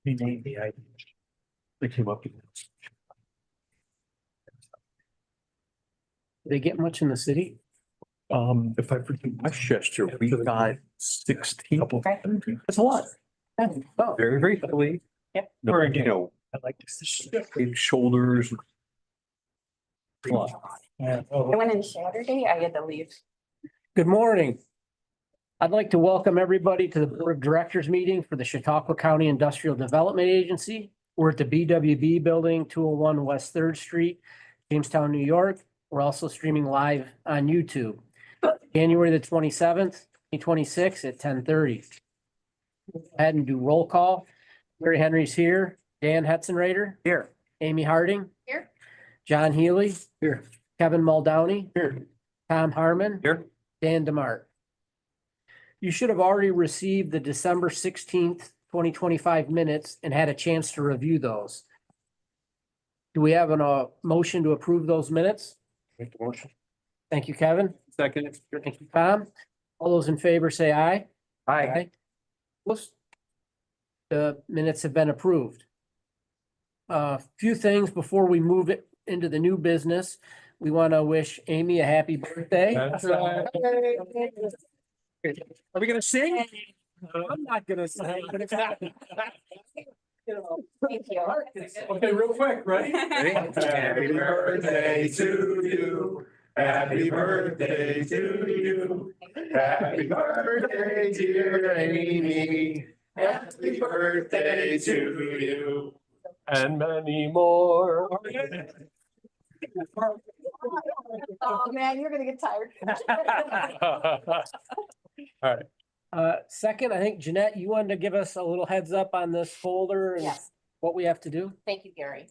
Rename the idea. They came up with it. They get much in the city? If I forget Westchester, we got 16. That's a lot. Oh, Very, very heavily. Yeah. No, you know, I like this. big shoulders. A lot. Yeah. I went in Saturday, I had to leave. Good morning. I'd like to welcome everybody to the Board of Directors meeting for the Chautauqua County Industrial Development Agency. We're at the BWB Building, 201 West Third Street, Jamestown, New York. We're also streaming live on YouTube. January the 27th, 2026 at 10:30. Go ahead and do roll call. Mary Henry's here. Dan Hetzenrader. Here. Amy Harding. Here. John Healy. Here. Kevin Muldowney. Here. Tom Harmon. Here. Dan DeMart. You should have already received the December 16th, 2025 minutes and had a chance to review those. Do we have a motion to approve those minutes? Make the motion. Thank you, Kevin. Second. Thank you, Tom. All those in favor say aye. Aye. Opposed? The minutes have been approved. Few things before we move it into the new business. We want to wish Amy a happy birthday. That's right. Are we gonna sing? I'm not gonna say. Thank you. Okay, real quick, ready? Happy birthday to you. Happy birthday to you. Happy birthday, dear Amy. Happy birthday to you. And many more. Oh, man, you're gonna get tired. All right. Second, I think Jeanette, you wanted to give us a little heads up on this folder and Yes, what we have to do. thank you, Gary.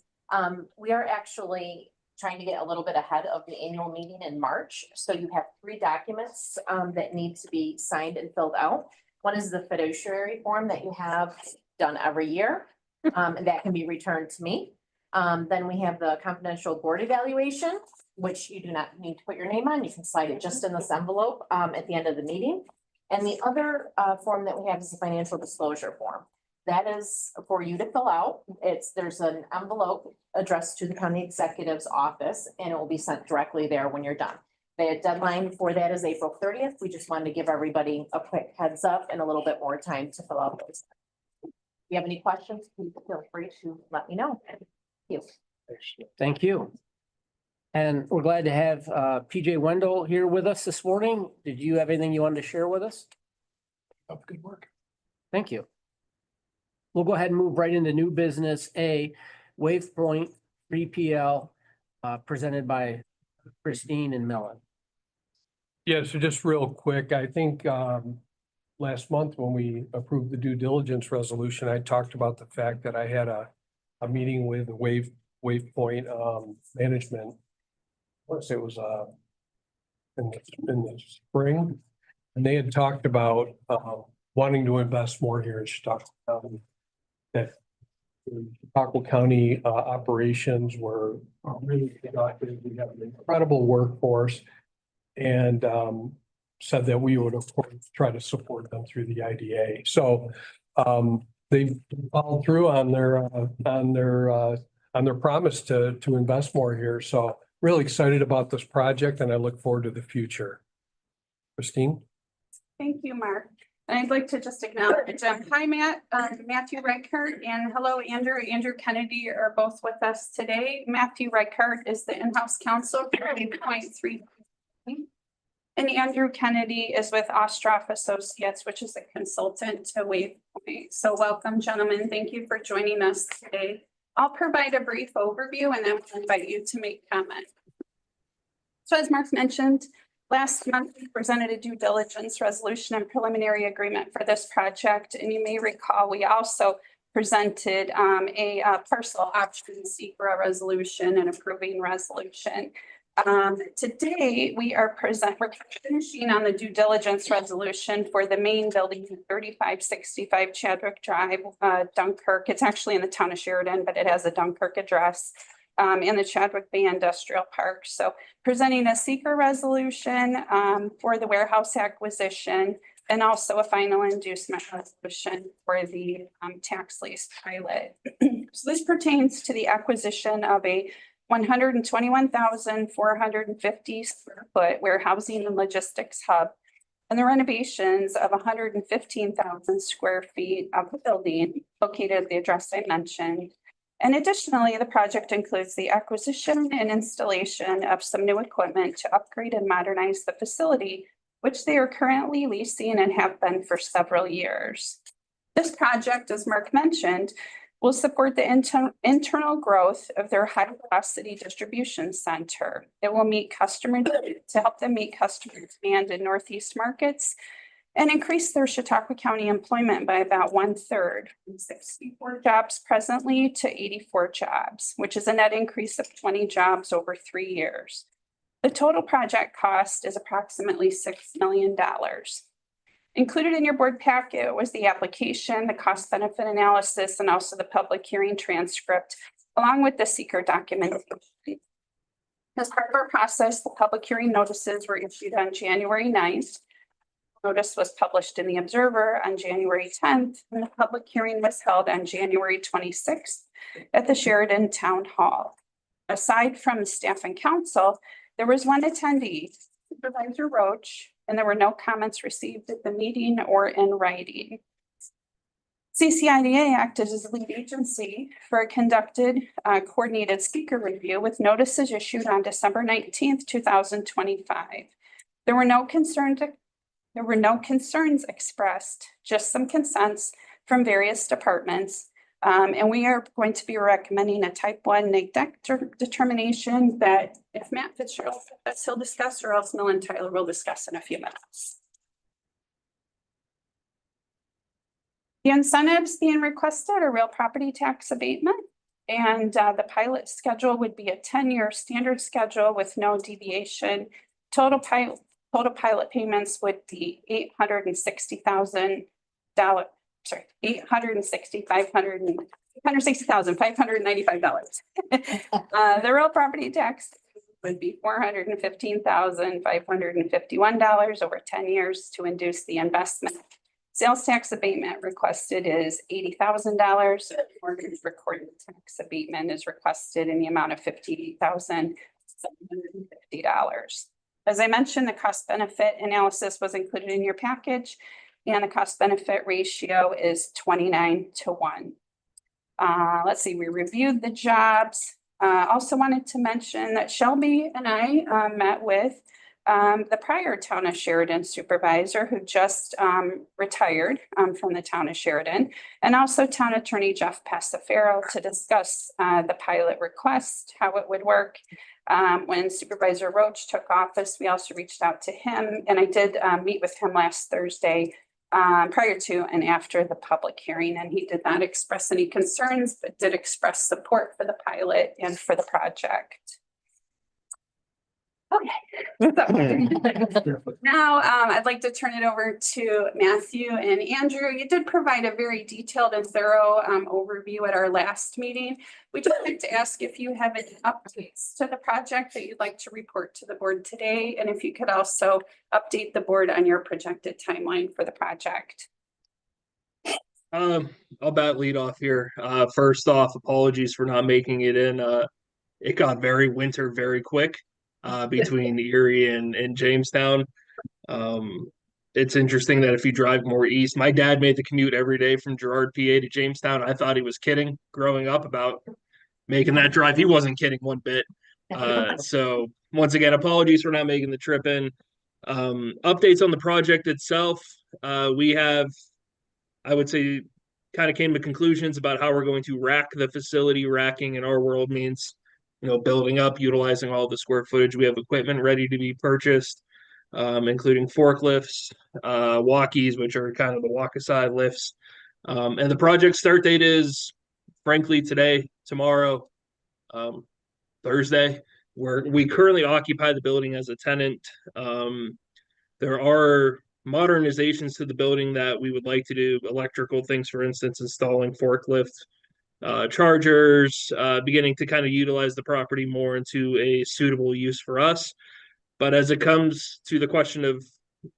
We are actually trying to get a little bit ahead of the annual meeting in March. So you have 3 documents that need to be signed and filled out. One is the fiduciary form that you have done every year. And that can be returned to me. Then we have the confidential board evaluation, which you do not need to put your name on. You can slide it just in this envelope at the end of the meeting. And the other form that we have is the financial disclosure form. That is for you to fill out. There's an envelope addressed to the county executive's office, and it will be sent directly there when you're done. The deadline for that is April 30th. We just wanted to give everybody a quick heads up and a little bit more time to fill out those. If you have any questions, please feel free to let me know. Thank you. Thank you. And we're glad to have PJ Wendell here with us this morning. Did you have anything you wanted to share with us? Oh, good work. Thank you. We'll go ahead and move right into new business A, Wave Point 3PL, presented by Christine and Mellon. Yeah, so just real quick, I think last month when we approved the due diligence resolution, I talked about the fact that I had a meeting with Waypoint management. Once it was in the spring, and they had talked about wanting to invest more here in Chautauqua County. That Chautauqua County operations were really productive. We have an incredible workforce, and said that we would of course try to support them through the IDA. So they've followed through on their promise to invest more here. So really excited about this project, and I look forward to the future. Christine? Thank you, Mark. And I'd like to just acknowledge, hi, Matt, Matthew Reichert, and hello, Andrew. Andrew Kennedy are both with us today. Matthew Reichert is the in-house counsel for 8.3. And Andrew Kennedy is with Ostroff Associates, which is a consultant to Waypoint. So welcome, gentlemen. Thank you for joining us today. I'll provide a brief overview and then we'll invite you to make comment. So as Mark mentioned, last month we presented a due diligence resolution and preliminary agreement for this project. And you may recall we also presented a parcel option secret resolution and approving resolution. Today we are we're finishing on the due diligence resolution for the main building, 3565 Chadwick Drive, Dunkirk. It's actually in the town of Sheridan, but it has a Dunkirk address in the Chadwick Bay Industrial Park. So presenting a secret resolution for the warehouse acquisition and also a final inducement resolution for the tax lease pilot. So this pertains to the acquisition of a 121,450 square foot warehousing and logistics hub and the renovations of 115,000 square feet of the building located at the address I mentioned. And additionally, the project includes the acquisition and installation of some new equipment to upgrade and modernize the facility, which they are currently leasing and have been for several years. This project, as Mark mentioned, will support the internal growth of their high-velocity distribution center. It will meet to help them meet customer demand in Northeast markets and increase their Chautauqua County employment by about 1/3, from 64 jobs presently to 84 jobs, which is a net increase of 20 jobs over 3 years. The total project cost is approximately $6 million. Included in your board packet was the application, the cost benefit analysis, and also the public hearing transcript, along with the seeker documentation. As part of our process, the public hearing notices were issued on January 9th. Notice was published in the Observer on January 10th, and the public hearing was held on January 26th at the Sheridan Town Hall. Aside from staff and council, there was one attendee, Supervisor Roach, and there were no comments received at the meeting or in writing. CCIDA acted as a lead agency for a conducted coordinated speaker review with notices issued on December 19th, 2025. There were no concerns expressed, just some consents from various departments. And we are going to be recommending a type 1 neg deck determination that if Matt Fitzgerald, he'll discuss, or else Millen Tyler will discuss in a few minutes. The incentives being requested are real property tax abatement, and the pilot schedule would be a 10-year standard schedule with no deviation. Total pilot payments would be $860,595. The real property tax would be $415,551 over 10 years to induce the investment. Sales tax abatement requested is $80,000. Mortgage recorded tax abatement is requested in the amount of $58,750. As I mentioned, the cost benefit analysis was included in your package, and the cost benefit ratio is 29:1. Let's see, we reviewed the jobs. Also wanted to mention that Shelby and I met with the prior town of Sheridan supervisor who just retired from the town of Sheridan, and also town attorney Jeff Passafero to discuss the pilot request, how it would work. When Supervisor Roach took office, we also reached out to him, and I did meet with him last Thursday prior to and after the public hearing, and he did not express any concerns, but did express support for the pilot and for the project. Okay. Now, I'd like to turn it over to Matthew and Andrew. You did provide a very detailed and thorough overview at our last meeting. We'd just like to ask if you have any updates to the project that you'd like to report to the board today, and if you could also update the board on your projected timeline for the project. I'll lead off here. First off, apologies for not making it in. It got very winter very quick. Between Erie and Jamestown. It's interesting that if you drive more east, my dad made the commute every day from Girard, PA to Jamestown. I thought he was kidding growing up about making that drive. He wasn't kidding one bit. So once again, apologies for not making the trip in. Updates on the project itself. We have, I would say, kind of came to conclusions about how we're going to rack the facility. Racking in our world means building up, utilizing all the square footage. We have equipment ready to be purchased, including forklifts, walkies, which are kind of the walk-aside lifts. And the project start date is, frankly, tomorrow, Thursday, where we currently occupy the building as a tenant. There are modernizations to the building that we would like to do, electrical things, for instance, installing forklifts, chargers, beginning to kind of utilize the property more into a suitable use for us. But as it comes to the question of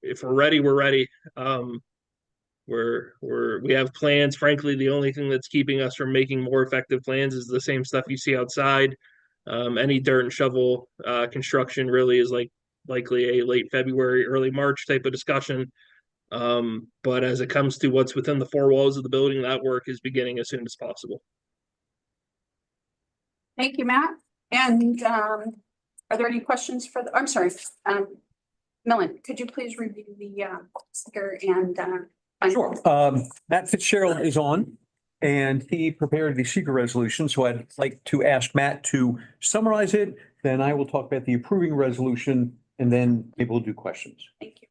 if we're ready, we're ready. We have plans. Frankly, the only thing that's keeping us from making more effective plans is the same stuff you see outside. Any dirt and shovel construction really is likely a late February, early March type of discussion. But as it comes to what's within the four walls of the building, that work is beginning as soon as possible. Thank you, Matt. And are there any questions for I'm sorry, Millen, could you please review the sticker and Sure. Matt Fitzgerald is on and he prepared the secret resolution. So I'd like to ask Matt to summarize it. Then I will talk about the approving resolution and then maybe we'll do questions. Thank you.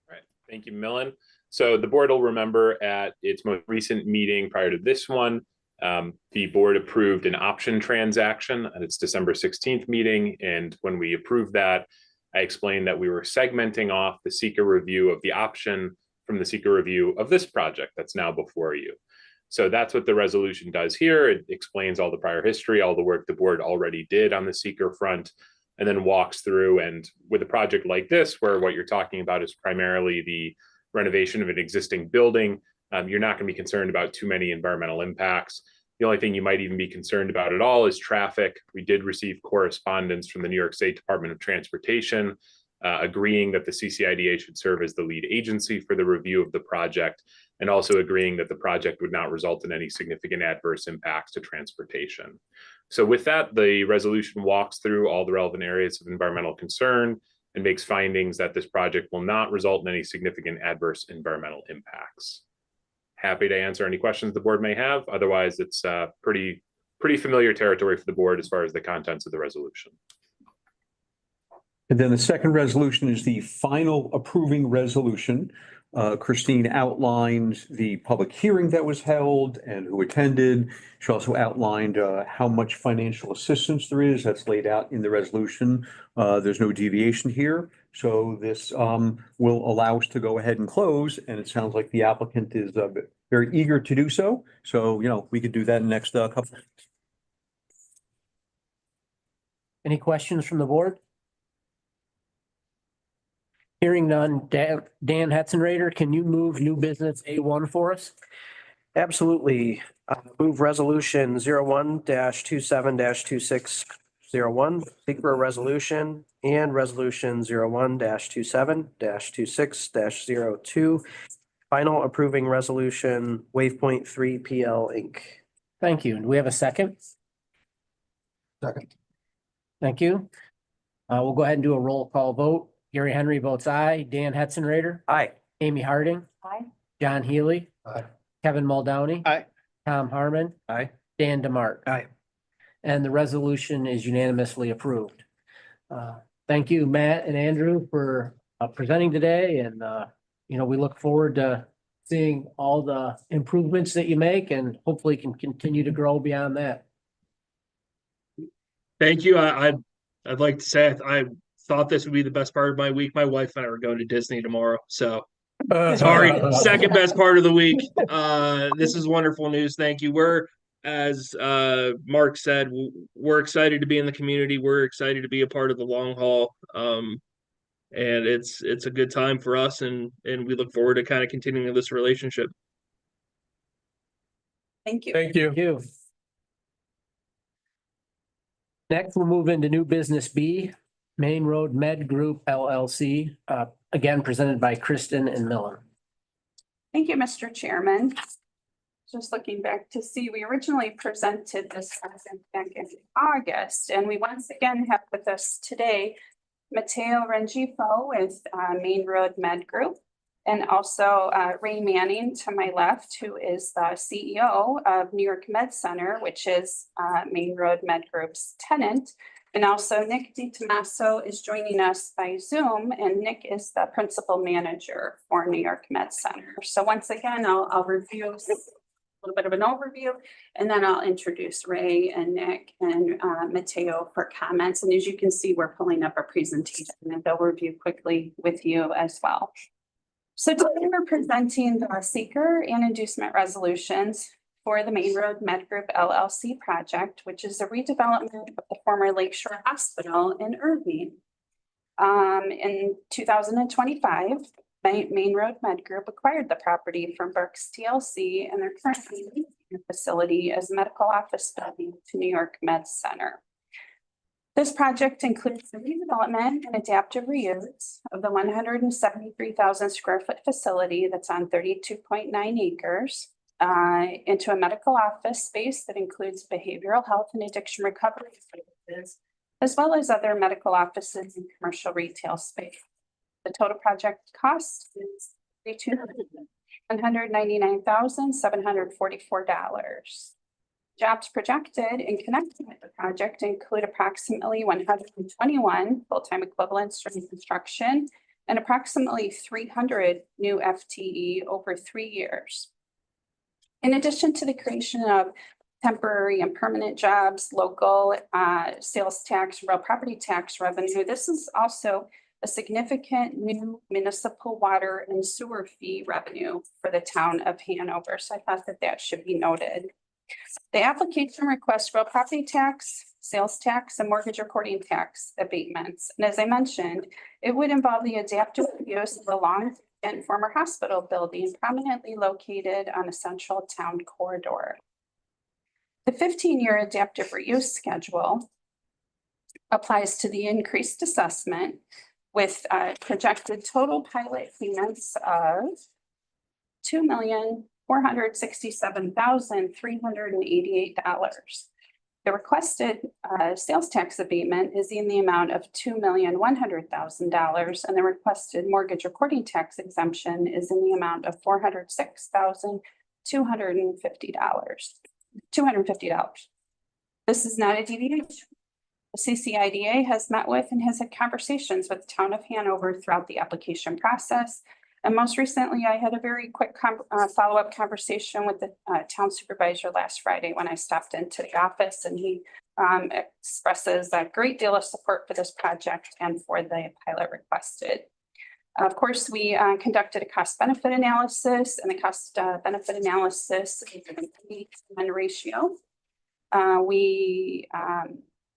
All right. Thank you, Millen. So the board will remember at its most recent meeting prior to this one, the board approved an option transaction at its December 16th meeting. And when we approved that, I explained that we were segmenting off the seeker review of the option from the seeker review of this project that's now before you. So that's what the resolution does here. It explains all the prior history, all the work the board already did on the seeker front, and then walks through. And with a project like this, where what you're talking about is primarily the renovation of an existing building, you're not going to be concerned about too many environmental impacts. The only thing you might even be concerned about at all is traffic. We did receive correspondence from the New York State Department of Transportation agreeing that the CCIDA should serve as the lead agency for the review of the project, and also agreeing that the project would not result in any significant adverse impacts to transportation. So with that, the resolution walks through all the relevant areas of environmental concern and makes findings that this project will not result in any significant adverse environmental impacts. Happy to answer any questions the board may have. Otherwise, it's pretty familiar territory for the board as far as the contents of the resolution. And then the second resolution is the final approving resolution. Christine outlined the public hearing that was held and who attended. She also outlined how much financial assistance there is. That's laid out in the resolution. There's no deviation here. So this will allow us to go ahead and close. And it sounds like the applicant is very eager to do so. So, we could do that in the next couple. Any questions from the board? Hearing none, Dan Hetzenrader, can you move new business A1 for us? Absolutely. Move resolution 01-27-2601, secret resolution, and resolution 01-27-26-02, final approving resolution, Waypoint 3 PL Inc. Thank you. Do we have a second? Second. Thank you. We'll go ahead and do a roll call vote. Gary Henry votes aye. Dan Hetzenrader. Aye. Amy Harding. Aye. John Healy. Aye. Kevin Muldowney. Aye. Tom Harmon. Aye. Dan DeMart. Aye. And the resolution is unanimously approved. Thank you, Matt and Andrew, for presenting today. And, we look forward to seeing all the improvements that you make and hopefully can continue to grow beyond that. Thank you. I'd like to say I thought this would be the best part of my week. My wife and I are going to Disney tomorrow. So sorry, second best part of the week. This is wonderful news. Thank you. As Mark said, we're excited to be in the community. We're excited to be a part of the long haul. And it's a good time for us, and we look forward to kind of continuing this relationship. Thank you. Thank you. Thank you. Next, we'll move into new business B, Main Road Med Group LLC, again presented by Kristen and Millen. Thank you, Mr. Chairman. Just looking back to see, we originally presented this back in August, and we once again have with us today Matteo Rengifo with Main Road Med Group, and also Ray Manning to my left, who is the CEO of New York Med Center, which is Main Road Med Group's tenant. And also Nick DiTomaso is joining us by Zoom, and Nick is the principal manager for New York Med Center. So once again, I'll review a little bit of an overview, and then I'll introduce Ray and Nick and Matteo for comments. And as you can see, we're pulling up a presentation and they'll review quickly with you as well. So today we're presenting the seeker and inducement resolutions for the Main Road Med Group LLC project, which is a redevelopment of the former Lakeshore Hospital in Irving. In 2025, Main Road Med Group acquired the property from Burks TLC and they're currently leasing the facility as a medical office building to New York Med Center. This project includes the redevelopment and adaptive reuse of the 173,000 square foot facility that's on 32.9 acres into a medical office space that includes behavioral health and addiction recovery services, as well as other medical offices and commercial retail space. The total project cost is $199,744. Jobs projected in connection with the project include approximately 121 full-time equivalents during construction and approximately 300 new FTE over 3 years. In addition to the creation of temporary and permanent jobs, local sales tax, real property tax revenue, this is also a significant new municipal water and sewer fee revenue for the town of Hanover. So I thought that that should be noted. The application requests real property tax, sales tax, and mortgage recording tax abatements. And as I mentioned, it would involve the adaptive use of the long and former hospital building prominently located on a central town corridor. The 15-year adaptive reuse schedule applies to the increased assessment with projected total pilot payments of $2,467,388. The requested sales tax abatement is in the amount of $2,100,000, and the requested mortgage recording tax exemption is in the amount of $406,250. This is not a deviation. The CCIDA has met with and has had conversations with the town of Hanover throughout the application process. And most recently, I had a very quick follow-up conversation with the town supervisor last Friday when I stopped into the office, and he expresses a great deal of support for this project and for the pilot requested. Of course, we conducted a cost benefit analysis, and the cost benefit analysis is an 8-to-1 ratio. We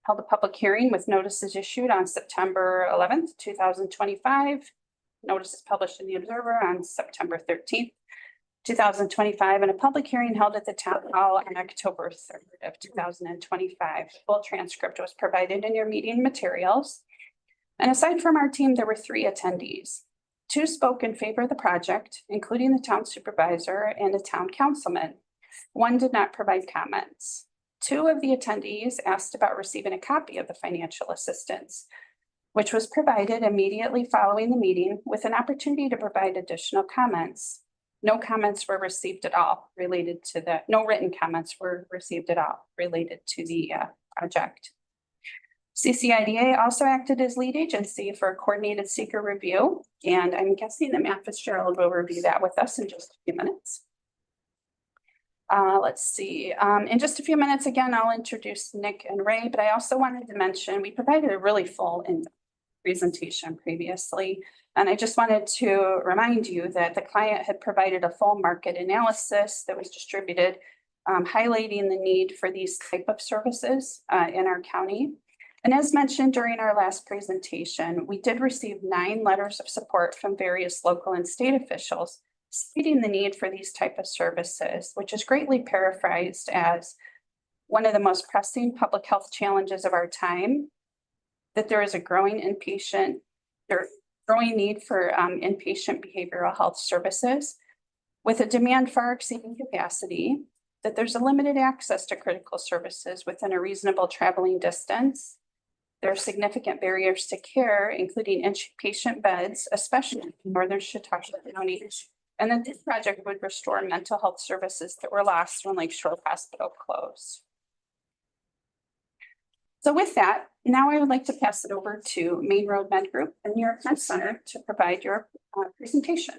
held a public hearing with notices issued on September 11th, 2025. Notice is published in the Observer on September 13th, 2025, and a public hearing held at the town hall on October 3rd of 2025. Full transcript was provided in your meeting materials. And aside from our team, there were 3 attendees. 2 spoke in favor of the project, including the town supervisor and a town councilman. 1 did not provide comments. 2 of the attendees asked about receiving a copy of the financial assistance, which was provided immediately following the meeting with an opportunity to provide additional comments. No comments were received at all related to no written comments were received at all related to the project. CCIDA also acted as lead agency for a coordinated seeker review, and I'm guessing that Matt Fitzgerald will review that with us in just a few minutes. Let's see. In just a few minutes, again, I'll introduce Nick and Ray, but I also wanted to mention we provided a really full presentation previously. And I just wanted to remind you that the client had provided a full market analysis that was distributed, highlighting the need for these type of services in our county. And as mentioned during our last presentation, we did receive 9 letters of support from various local and state officials stating the need for these type of services, which is greatly paraphrased as one of the most pressing public health challenges of our time, that there is a growing need for inpatient behavioral health services with a demand far exceeding capacity, that there's a limited access to critical services within a reasonable traveling distance. There are significant barriers to care, including inpatient beds, especially in northern Chautauqua County, and that this project would restore mental health services that were lost when Lakeshore Hospital closed. So with that, now I would like to pass it over to Main Road Med Group and New York Med Center to provide your presentation.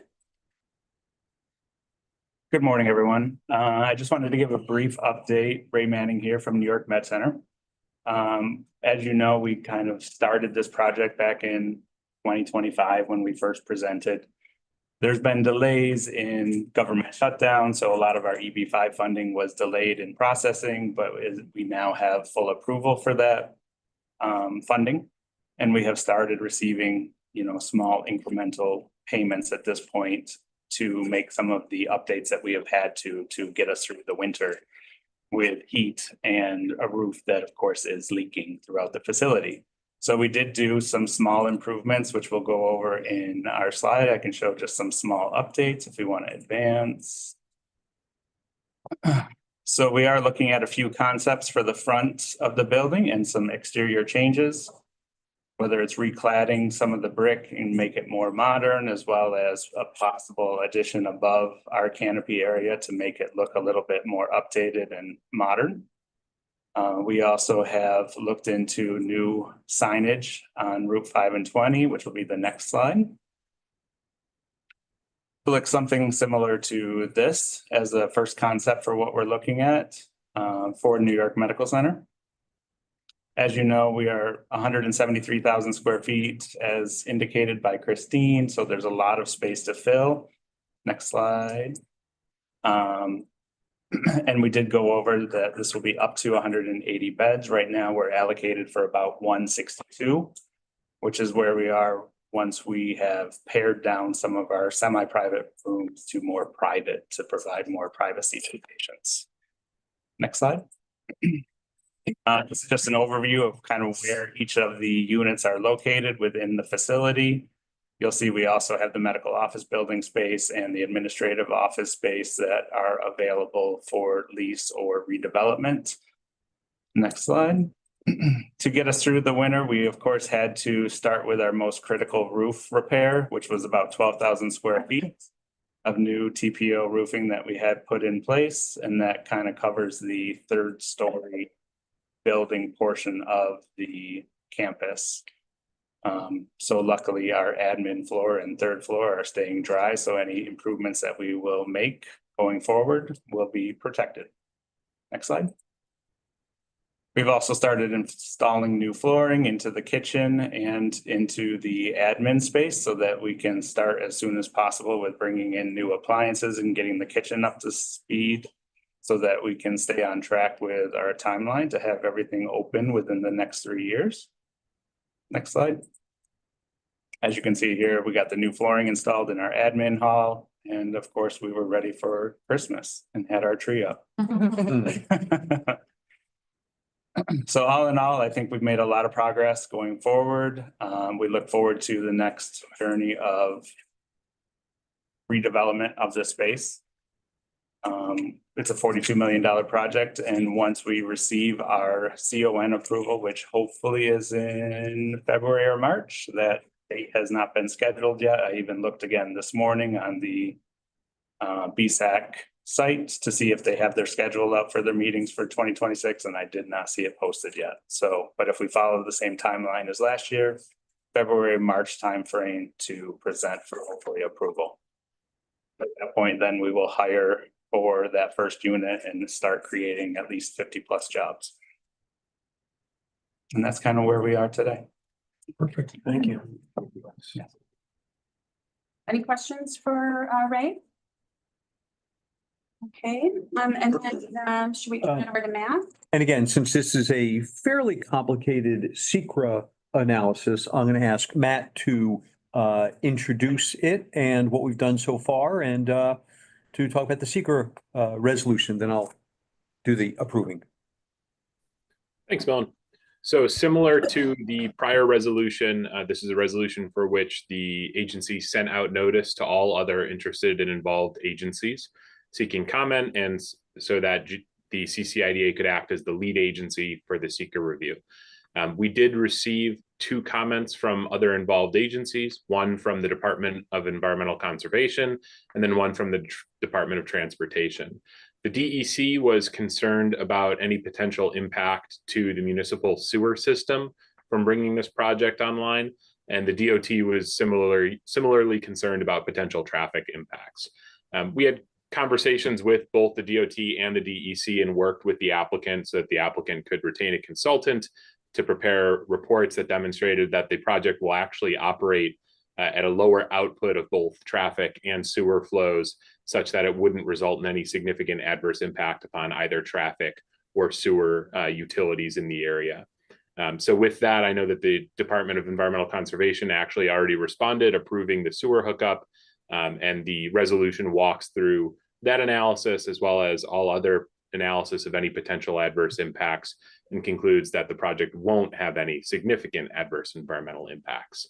Good morning, everyone. I just wanted to give a brief update. Ray Manning here from New York Med Center. As you know, we kind of started this project back in 2025 when we first presented. There's been delays in government shutdown, so a lot of our EB5 funding was delayed in processing, but we now have full approval for that funding. And we have started receiving, small incremental payments at this point to make some of the updates that we have had to get us through the winter with heat and a roof that, of course, is leaking throughout the facility. So we did do some small improvements, which we'll go over in our slide. I can show just some small updates if we want to advance. So we are looking at a few concepts for the front of the building and some exterior changes, whether it's recladding some of the brick and make it more modern, as well as a possible addition above our canopy area to make it look a little bit more updated and modern. We also have looked into new signage on Route 5 and 20, which will be the next slide. Look something similar to this as a first concept for what we're looking at for New York Medical Center. As you know, we are 173,000 square feet as indicated by Christine, so there's a lot of space to fill. Next slide. And we did go over that this will be up to 180 beds. Right now, we're allocated for about 162, which is where we are once we have pared down some of our semi-private rooms to more private to provide more privacy to patients. Next slide. This is just an overview of kind of where each of the units are located within the facility. You'll see we also have the medical office building space and the administrative office space that are available for lease or redevelopment. Next slide. To get us through the winter, we of course had to start with our most critical roof repair, which was about 12,000 square feet of new TPO roofing that we had put in place. And that kind of covers the 3rd story building portion of the campus. So luckily our admin floor and 3rd floor are staying dry. So any improvements that we will make going forward will be protected. Next slide. We've also started installing new flooring into the kitchen and into the admin space so that we can start as soon as possible with bringing in new appliances and getting the kitchen up to speed so that we can stay on track with our timeline to have everything open within the next 3 years. Next slide. As you can see here, we got the new flooring installed in our admin hall. And of course, we were ready for Christmas and had our tree up. So all in all, I think we've made a lot of progress going forward. We look forward to the next journey of redevelopment of this space. It's a $42 million project. And once we receive our CON approval, which hopefully is in February or March, that date has not been scheduled yet. I even looked again this morning on the BSAC site to see if they have their schedule up for their meetings for 2026, and I did not see it posted yet. So, but if we follow the same timeline as last year, February, March timeframe to present for hopefully approval. At that point, then we will hire for that first unit and start creating at least 50 plus jobs. And that's kind of where we are today. Perfect. Thank you. Any questions for Ray? Okay, and then should we turn it over to Matt? And again, since this is a fairly complicated SECRA analysis, I'm going to ask Matt to introduce it and what we've done so far and to talk about the SECRA resolution. Then I'll do the approving. Thanks, Melon. So similar to the prior resolution, this is a resolution for which the agency sent out notice to all other interested and involved agencies seeking comment, and so that the CCIDA could act as the lead agency for the SECRA review. We did receive 2 comments from other involved agencies, one from the Department of Environmental Conservation, and then one from the Department of Transportation. The DEC was concerned about any potential impact to the municipal sewer system from bringing this project online, and the DOT was similarly concerned about potential traffic impacts. We had conversations with both the DOT and the DEC and worked with the applicant so that the applicant could retain a consultant to prepare reports that demonstrated that the project will actually operate at a lower output of both traffic and sewer flows, such that it wouldn't result in any significant adverse impact upon either traffic or sewer utilities in the area. So with that, I know that the Department of Environmental Conservation actually already responded, approving the sewer hookup. And the resolution walks through that analysis as well as all other analysis of any potential adverse impacts, and concludes that the project won't have any significant adverse environmental impacts.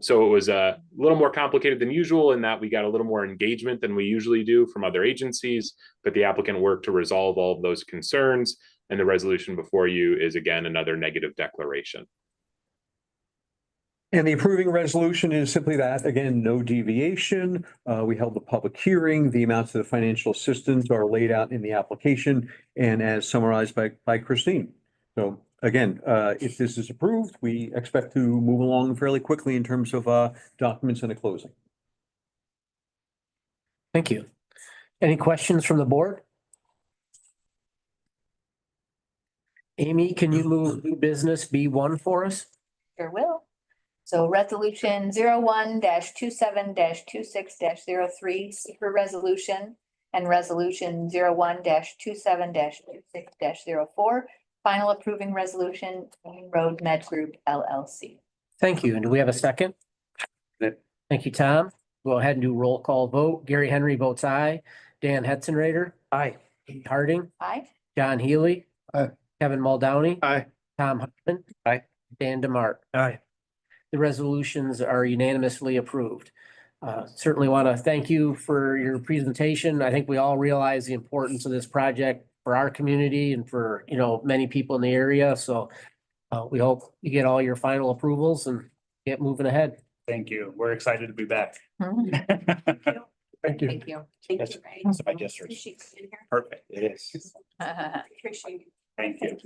So it was a little more complicated than usual in that we got a little more engagement than we usually do from other agencies, but the applicant worked to resolve all of those concerns, and the resolution before you is again another negative declaration. And the approving resolution is simply that, again, no deviation. We held the public hearing. The amounts of the financial assistance are laid out in the application and as summarized by Christine. So again, if this is approved, we expect to move along fairly quickly in terms of documents and a closing. Thank you. Any questions from the board? Amy, can you move new business B1 for us? Sure will. So resolution 01-27-26-03, secret resolution, and resolution 01-27-26-04, final approving resolution, Main Road Med Group LLC. Thank you. And do we have a second? Thank you, Tom. Go ahead and do roll call vote. Gary Henry votes aye. Dan Hetzenrader. Aye. Kate Harding. Aye. John Healy. Aye. Kevin Muldowney. Aye. Tom Hartman. Aye. Dan DeMart. Aye. The resolutions are unanimously approved. Certainly want to thank you for your presentation. I think we all realize the importance of this project for our community and for, many people in the area. So we hope you get all your final approvals and get moving ahead. Thank you. We're excited to be back. Thank you. Thank you. That's my district. Perfect. It is. Appreciate it. Thank you.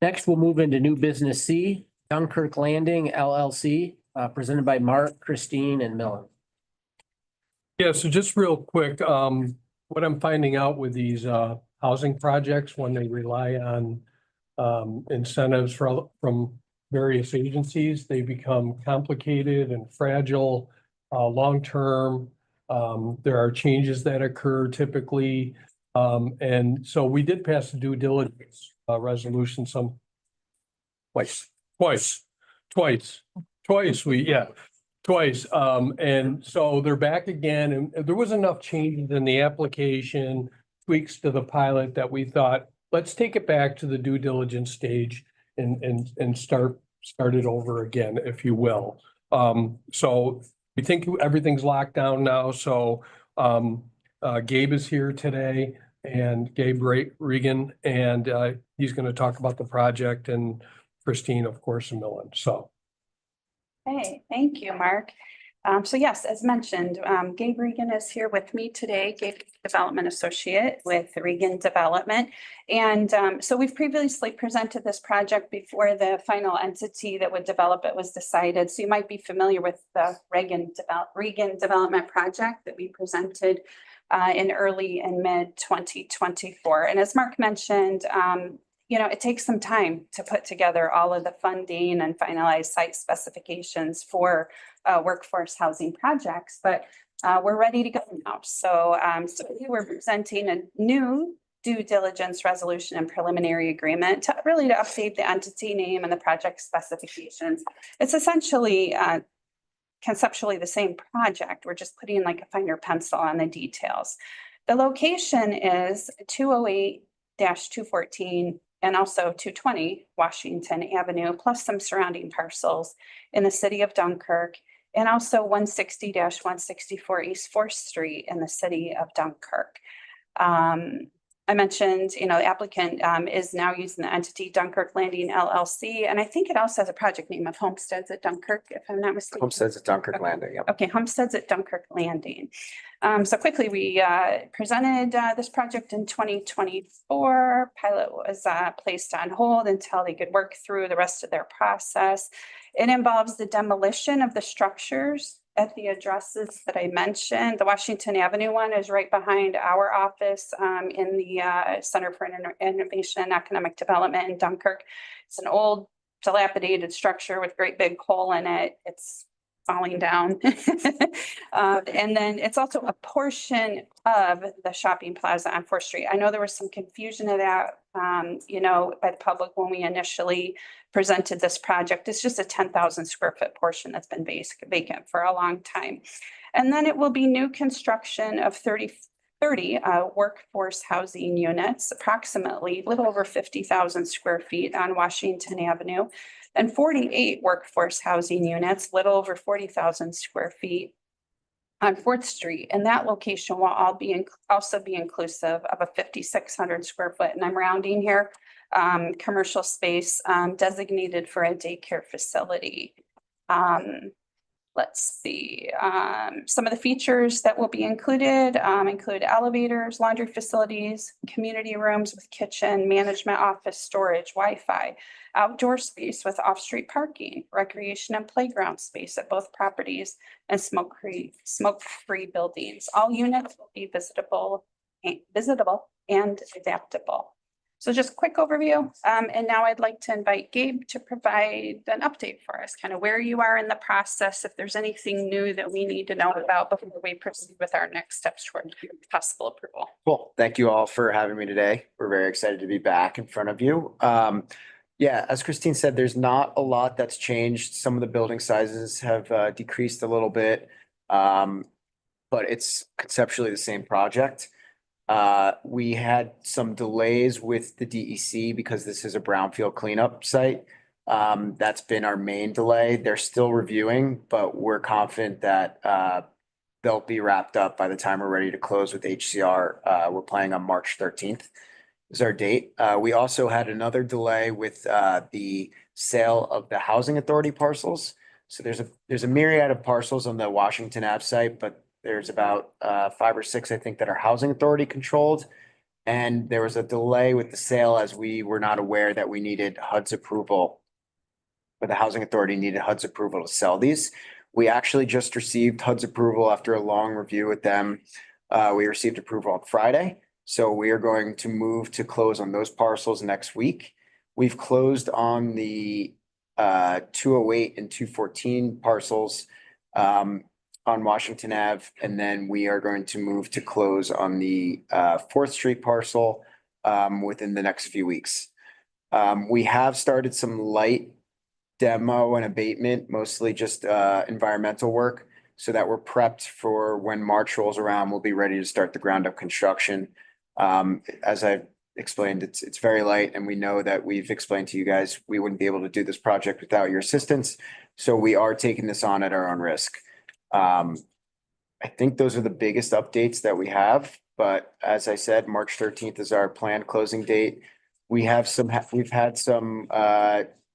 Next, we'll move into new business C, Dunkirk Landing LLC, presented by Mark, Christine, and Millen. Yeah, so just real quick, what I'm finding out with these housing projects, when they rely on incentives from various agencies, they become complicated and fragile, long-term. There are changes that occur typically. And so we did pass the due diligence resolution twice. And so they're back again, and there was enough changes in the application, tweaks to the pilot, that we thought, let's take it back to the due diligence stage and start it over again, if you will. So we think everything's locked down now. So Gabe is here today, and Gabe Regan, and he's going to talk about the project, and Christine, of course, and Millen. So. Hey, thank you, Mark. So yes, as mentioned, Gabe Regan is here with me today, Gabe Development Associate with Regan Development. And so we've previously presented this project before the final entity that would develop it was decided. So you might be familiar with the Regan Development project that we presented in early and mid 2024. And as Mark mentioned, it takes some time to put together all of the funding and finalize site specifications for workforce housing projects, but we're ready to go now. So we're presenting a new due diligence resolution and preliminary agreement to update the entity name and the project specifications. It's essentially conceptually the same project. We're just putting like a finer pencil on the details. The location is 208-214 and also 220 Washington Avenue, plus some surrounding parcels in the city of Dunkirk, and also 160-164 East 4th Street in the city of Dunkirk. I mentioned, the applicant is now using the entity Dunkirk Landing LLC, and I think it also has a project name of Homesteads at Dunkirk, if I'm not mistaken. Homesteads at Dunkirk Landing, yep. Okay, Homesteads at Dunkirk Landing. So quickly, we presented this project in 2024. Pilot was placed on hold until they could work through the rest of their process. It involves the demolition of the structures at the addresses that I mentioned. The Washington Avenue one is right behind our office in the Center for Innovation and Economic Development in Dunkirk. It's an old dilapidated structure with a great big hole in it. It's falling down. And then it's also a portion of the shopping plaza on 4th Street. I know there was some confusion of that by the public when we initially presented this project. It's just a 10,000 square foot portion that's been vacant for a long time. And then it will be new construction of 30 workforce housing units, approximately a little over 50,000 square feet on Washington Avenue, and 48 workforce housing units, little over 40,000 square feet on Fourth Street. And that location will also be inclusive of a 5,600 square foot, and I'm rounding here, commercial space designated for a daycare facility. Let's see, some of the features that will be included include elevators, laundry facilities, community rooms with kitchen, management office, storage, Wi-Fi, outdoor space with off-street parking, recreation and playground space at both properties, and smoke-free buildings. All units will be visitable and adaptable. So just quick overview. And now I'd like to invite Gabe to provide an update for us, kind of where you are in the process, if there's anything new that we need to know about before we proceed with our next steps toward possible approval. Cool. Thank you all for having me today. We're very excited to be back in front of you. Yeah, as Christine said, there's not a lot that's changed. Some of the building sizes have decreased a little bit, but it's conceptually the same project. We had some delays with the DEC because this is a brownfield cleanup site. That's been our main delay. They're still reviewing, but we're confident that they'll be wrapped up by the time we're ready to close with HCR. We're planning on March 13th is our date. We also had another delay with the sale of the housing authority parcels. So there's a myriad of parcels on the Washington Ave site, but there's about 5 or 6, I think, that are housing authority controlled. And there was a delay with the sale as we were not aware that we needed HUD's approval. But the housing authority needed HUD's approval to sell these. We actually just received HUD's approval after a long review with them. We received approval on Friday. So we are going to move to close on those parcels next week. We've closed on the 208 and 214 parcels on Washington Ave, and then we are going to move to close on the 4th Street parcel within the next few weeks. We have started some light demo and abatement, mostly just environmental work, so that we're prepped for when March rolls around, we'll be ready to start the ground up construction. As I explained, it's very light, and we know that we've explained to you guys, we wouldn't be able to do this project without your assistance. So we are taking this on at our own risk. I think those are the biggest updates that we have, but as I said, March 13th is our planned closing date. We've had some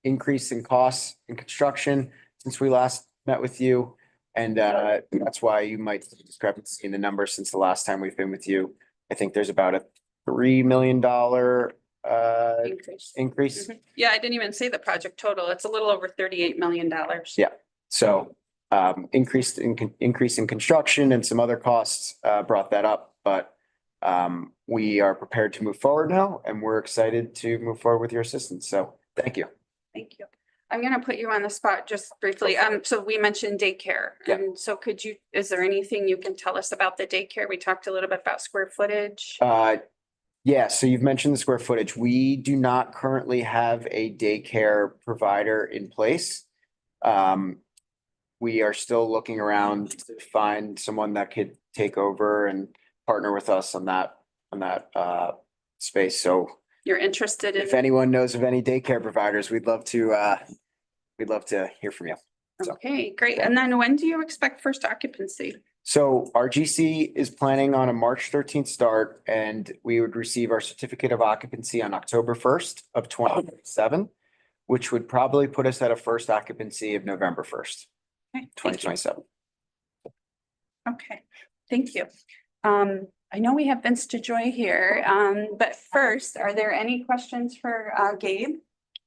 increase in costs in construction since we last met with you. And that's why you might see a discrepancy in the numbers since the last time we've been with you. I think there's about a $3 million increase. Yeah, I didn't even say the project total. It's a little over $38 million. Yeah, so increase in construction and some other costs brought that up, but we are prepared to move forward now, and we're excited to move forward with your assistance. So thank you. Thank you. I'm going to put you on the spot just briefly. So we mentioned daycare. Yeah. And so is there anything you can tell us about the daycare? We talked a little bit about square footage. Yeah, so you've mentioned the square footage. We do not currently have a daycare provider in place. We are still looking around to find someone that could take over and partner with us on that space. So You're interested in? if anyone knows of any daycare providers, we'd love to hear from you. Okay, great. And then when do you expect first occupancy? So our GC is planning on a March 13th start, and we would receive our certificate of occupancy on October 1st of 2027, which would probably put us at a first occupancy of November 1st, Okay, 2027. Okay, thank you. I know we have Vince DeJoy here, but first, are there any questions for Gabe?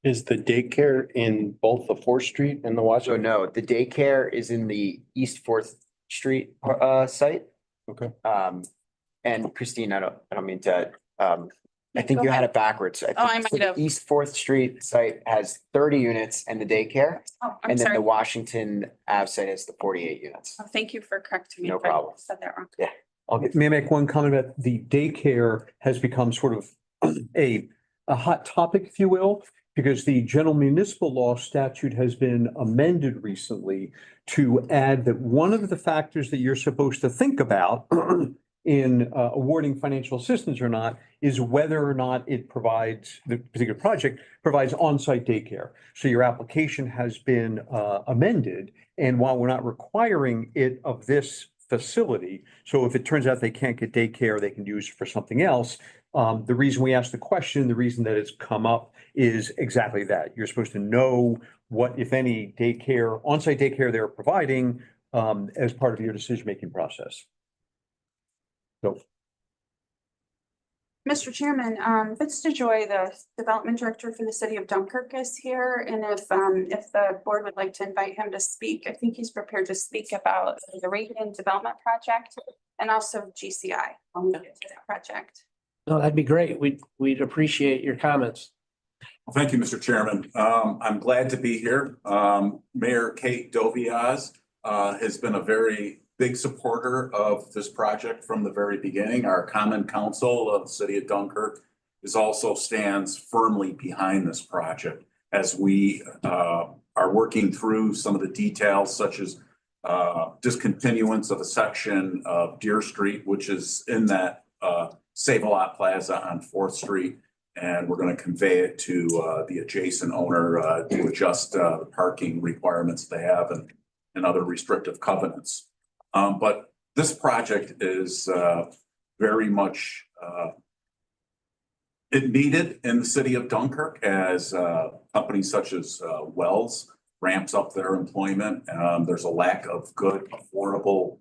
Is the daycare in both the 4th Street and the So Washington? no, the daycare is in the East 4th Street site. Okay. And Christine, I don't mean to, I think Go you had ahead. it backwards. I think might have. the East 4th Street site has 30 units and the daycare, Oh, I'm and then sorry. the Washington Ave site has the 48 units. Oh, thank you for correcting me. No if I problem. Said that wrong. Yeah. May I make one comment about the daycare has become sort of a a hot topic, if you will, because the general municipal law statute has been amended recently to add that one of the factors that you're supposed to think about in awarding financial assistance or not is whether or not it provides, the particular project provides on-site daycare. So your application has been amended, and while we're not requiring it of this facility, so if it turns out they can't get daycare, they can use it for something else. The reason we asked the question, the reason that it's come up is exactly that. You're supposed to know what, if any, daycare, on-site daycare they're providing as part of your decision-making process. So, Mr. Chairman, Vince DeJoy, the Development Director for the City of Dunkirk, is here, and if the board would like to invite him to speak, I think he's prepared to speak about the Reagan Development Project and also GCI when we get to that project. No, that'd be great. We'd appreciate your comments. Well, thank you, Mr. Chairman. I'm glad to be here. Mayor Kate Doviaz has been a very big supporter of this project from the very beginning. Our Common Council of the City of Dunkirk also stands firmly behind this project as we are working through some of the details, such as discontinuance of a section of Deer Street, which is in that Save-A-Lot Plaza on 4th Street. And we're going to convey it to the adjacent owner to adjust the parking requirements they have and other restrictive covenants. But this project is very much it needed in the city of Dunkirk as companies such as Wells ramps up their employment. There's a lack of good, affordable,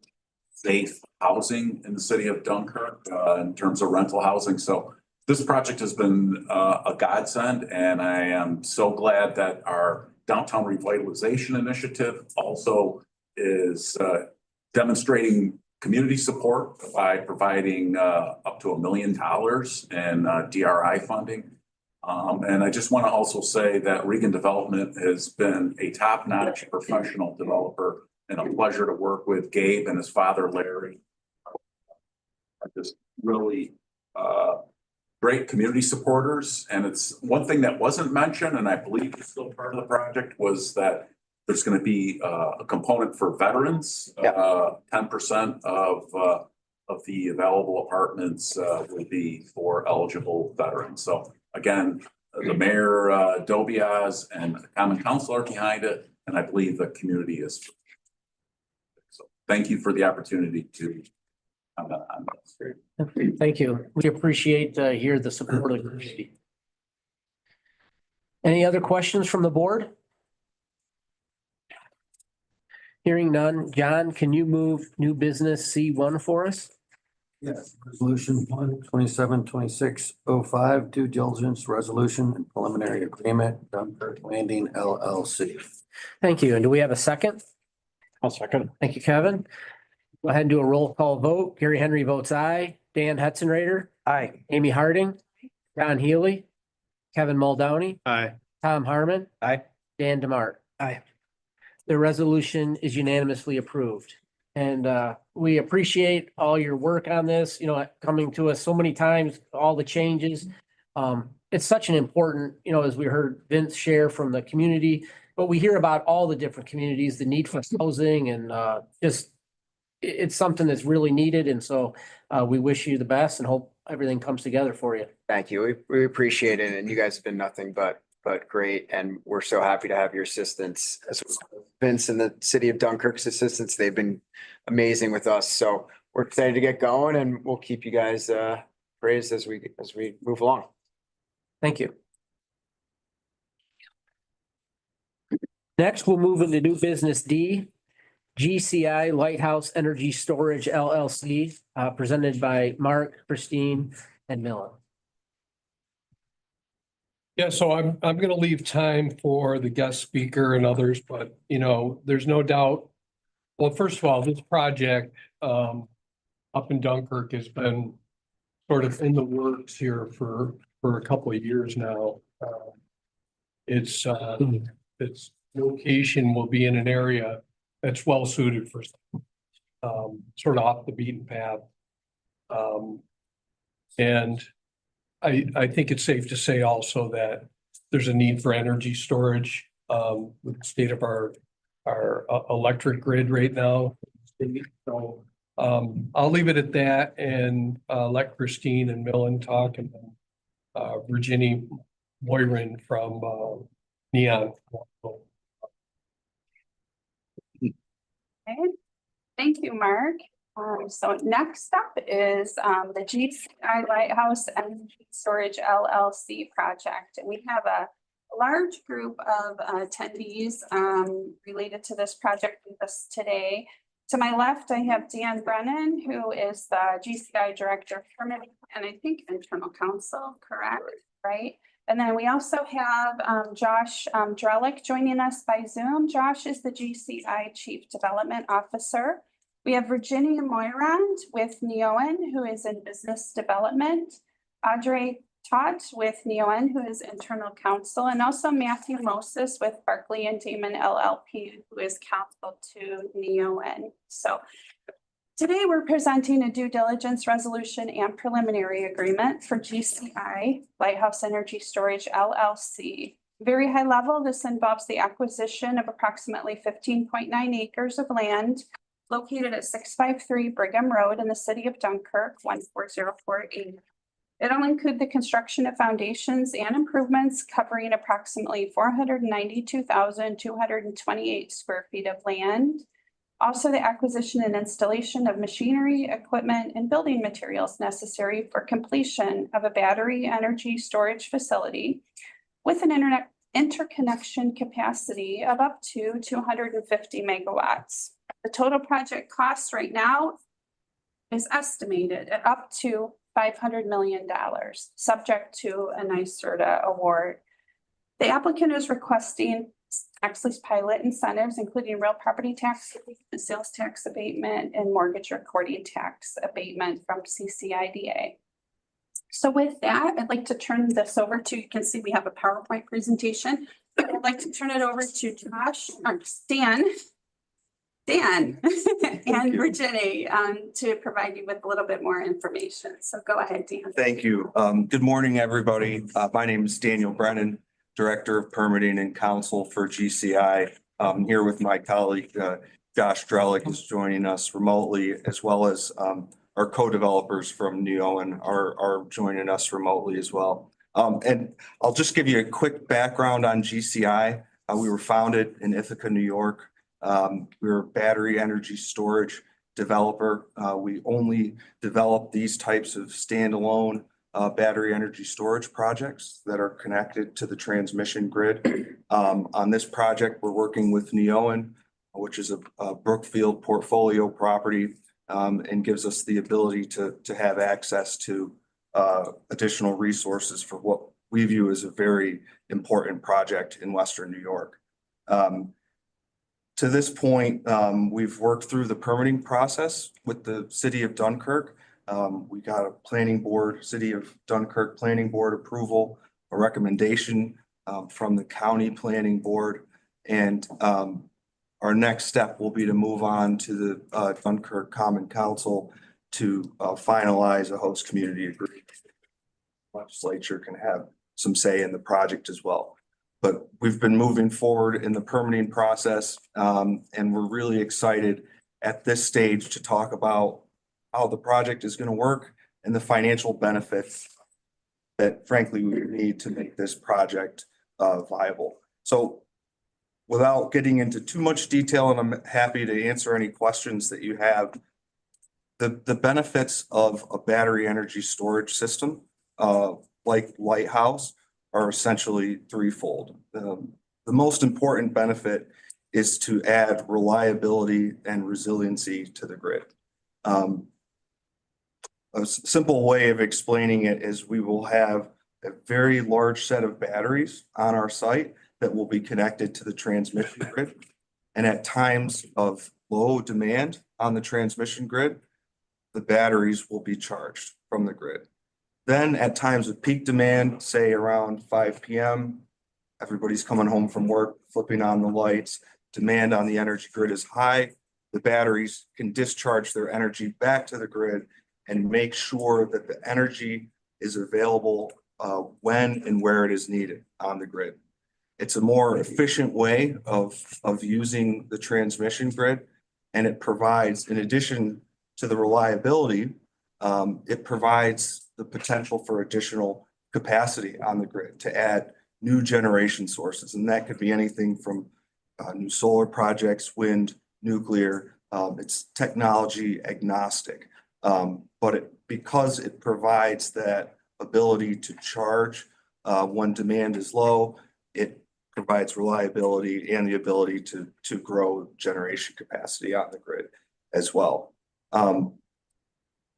safe housing in the city of Dunkirk in terms of rental housing. So this project has been a godsend, and I am so glad that our downtown revitalization initiative also is demonstrating community support by providing up to $1 million in DRI funding. And I just want to also say that Reagan Development has been a top-notch professional developer and a pleasure to work with. Gabe and his father, Larry, are just really great community supporters. And it's one thing that wasn't mentioned, and I believe is still part of the project, was that there's going to be a component for veterans. 10% of the available apartments will be for eligible veterans. So again, the mayor, Dobiaz, and the common council are behind it, and I believe the community is. So thank you for the opportunity to comment on this. Thank you. We appreciate hear the support of the community. Any other questions from the board? Hearing none. John, can you move new business C1 for us? Yes, resolution 1/27/26/05, due diligence resolution and preliminary agreement, Dunkirk Landing LLC. Thank you. And do we have a second? I'll second. Thank you, Kevin. Go ahead and do a roll call vote. Gary Henry votes aye. Dan Hetzenrader. Aye. Amy Harding. John Healy. Kevin Muldowney. Aye. Tom Harmon. Aye. Dan Demart. Aye. The resolution is unanimously approved. And we appreciate all your work on this, coming to us so many times, all the changes. It's such an important, as we heard Vince share from the community, but we hear about all the different communities, the need for housing, and it's something that's really needed. And so we wish you the best and hope everything comes together for you. Thank you. We appreciate it. And you guys have been nothing but great. And we're so happy to have your assistance, as well as Vince and the city of Dunkirk's assistance. They've been amazing with us. So we're excited to get going, and we'll keep you guys praised as we move along. Thank you. Next, we'll move into new business D, GCI Lighthouse Energy Storage LLC, presented by Mark, Christine, and Millen. Yeah, so I'm going to leave time for the guest speaker and others, but there's no doubt. Well, first of all, this project up in Dunkirk has been sort of in the works here for a couple of years now. Its location will be in an area that's well suited for sort of off the beaten path. And I think it's safe to say also that there's a need for energy storage, with the state of our electric grid right now. So, I'll leave it at that and, let Christine and Millen talk, and then, Virginia Moyran from, Neon. Okay, thank you, Mark. So next up is the GCI Lighthouse Energy Storage LLC project. And we have a large group of attendees related to this project with us today. To my left, I have Dan Brennan, who is the GCI Director of Permitting and I think Internal Counsel, correct? Right. And then we also have Josh Drellick joining us by Zoom. Josh is the GCI Chief Development Officer. We have Virginia Moyrand with Neoen, who is in business development. Audrey Todd with Neoen, who is internal counsel, and also Matthew Moses with Barkley and Damon LLP, who is counsel to Neoen. So today we're presenting a due diligence resolution and preliminary agreement for GCI Lighthouse Energy Storage LLC. Very high level, this involves the acquisition of approximately 15.9 acres of land located at 653 Brigham Road in the city of Dunkirk, 14048. It'll include the construction of foundations and improvements covering approximately 492,228 square feet of land. Also, the acquisition and installation of machinery, equipment, and building materials necessary for completion of a battery energy storage facility with an interconnection capacity of up to 250 megawatts. The total project cost right now is estimated at up to $500 million, subject to a NYSERDA award. The applicant is requesting tax lease pilot incentives, including real property tax, sales tax abatement, and mortgage recording tax abatement from CCIDA. So with that, I'd like to turn this over to, you can see we have a PowerPoint presentation. I'd like to turn it over to Josh, or Dan and Virginia to provide you with a little bit more information. So go ahead, Dan. Thank you. Good morning, everybody. My name is Daniel Brennan, Director of Permitting and Counsel for GCI. I'm here with my colleague, Josh Drellick, who's joining us remotely, as well as our co-developers from Neoen are joining us remotely as well. And I'll just give you a quick background on GCI. We were founded in Ithaca, New York. We're a battery energy storage developer. We only develop these types of standalone battery energy storage projects that are connected to the transmission grid. On this project, we're working with Neoen, which is a Brookfield portfolio property, and gives us the ability to have access to additional resources for what we view as a very important project in Western New York. To this point, we've worked through the permitting process with the city of Dunkirk. We got a planning board, city of Dunkirk planning board approval, a recommendation from the county planning board. And our next step will be to move on to the Dunkirk Common Council to finalize a host community agreement. Legislature can have some say in the project as well. But we've been moving forward in the permitting process, and we're really excited at this stage to talk about how the project is going to work and the financial benefits that frankly we need to make this project viable. So without getting into too much detail, and I'm happy to answer any questions that you have, the benefits of a battery energy storage system like Lighthouse are essentially threefold. The most important benefit is to add reliability and resiliency to the grid. A simple way of explaining it is we will have a very large set of batteries on our site that will be connected to the transmission grid. And at times of low demand on the transmission grid, the batteries will be charged from the grid. Then at times of peak demand, say around 5 p.m., everybody's coming home from work, flipping on the lights, demand on the energy grid is high. The batteries can discharge their energy back to the grid and make sure that the energy is available when and where it is needed on the grid. It's a more efficient way of using the transmission grid, and it provides, in addition to the reliability, it provides the potential for additional capacity on the grid to add new generation sources. And that could be anything from new solar projects, wind, nuclear. It's technology agnostic, but because it provides that ability to charge when demand is low, it provides reliability and the ability to grow generation capacity on the grid as well.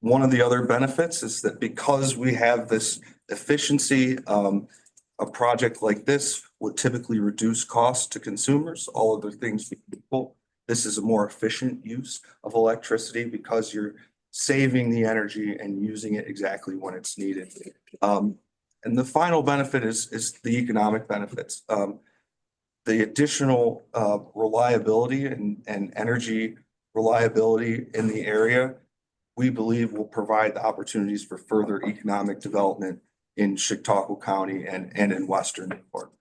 One of the other benefits is that because we have this efficiency, a project like this would typically reduce costs to consumers, all other things equal. This is a more efficient use of electricity because you're saving the energy and using it exactly when it's needed. And the final benefit is the economic benefits. The additional reliability and energy reliability in the area, we believe will provide the opportunities for further economic development in Chautauqua County and in Western New York.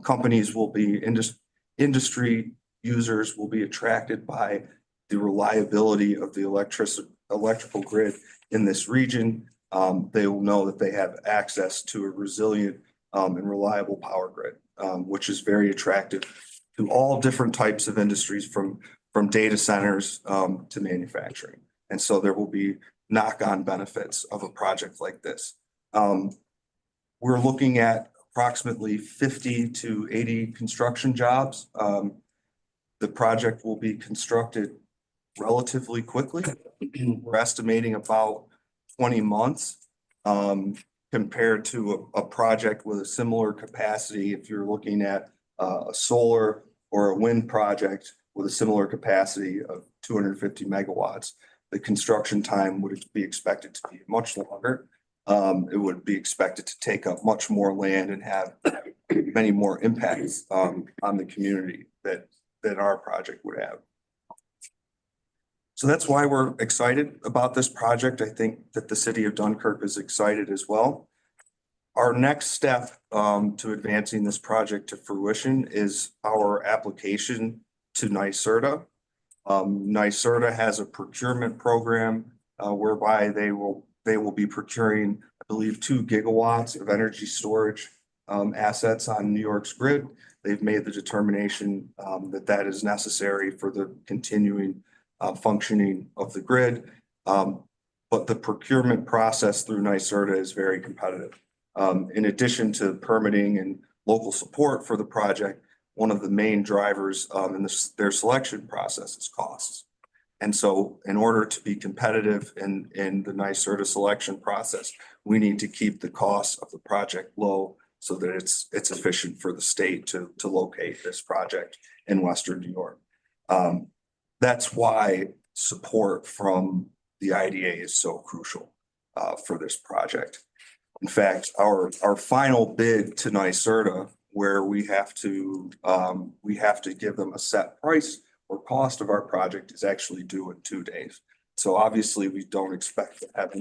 Companies will be, industry users will be attracted by the reliability of the electrical grid in this region. They will know that they have access to a resilient and reliable power grid, which is very attractive to all different types of industries from data centers to manufacturing. And so there will be knock-on benefits of a project like this. We're looking at approximately 50 to 80 construction jobs. The project will be constructed relatively quickly. We're estimating about 20 months compared to a project with a similar capacity. If you're looking at a solar or a wind project with a similar capacity of 250 megawatts, the construction time would be expected to be much longer. It would be expected to take up much more land and have many more impacts on the community that our project would have. So that's why we're excited about this project. I think that the city of Dunkirk is excited as well. Our next step to advancing this project to fruition is our application to NYSERDA. NYSERDA has a procurement program whereby they will be procuring, I believe, 2 gigawatts of energy storage assets on New York's grid. They've made the determination that is necessary for the continuing functioning of the grid. But the procurement process through NYSERDA is very competitive. In addition to permitting and local support for the project, one of the main drivers in their selection process is costs. And so in order to be competitive in the NYSERDA selection process, we need to keep the costs of the project low so that it's efficient for the state to locate this project in Western New York. That's why support from the IDA is so crucial for this project. In fact, our final bid to NYSERDA, where we have to give them a set price or cost of our project, is actually due in 2 days. So obviously we don't expect to have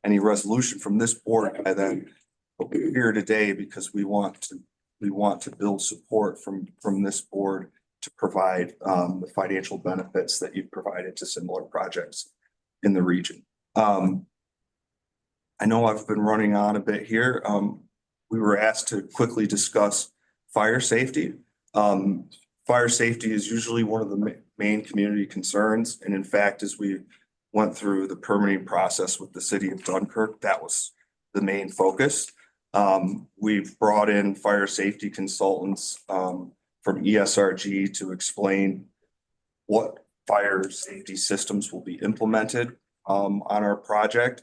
any resolution from this board by then. But we're here today because we want to build support from this board to provide the financial benefits that you've provided to similar projects in the region. I know I've been running on a bit here. We were asked to quickly discuss fire safety. Fire safety is usually one of the main community concerns. And in fact, as we went through the permitting process with the city of Dunkirk, that was the main focus. We've brought in fire safety consultants from ESRG to explain what fire safety systems will be implemented on our project,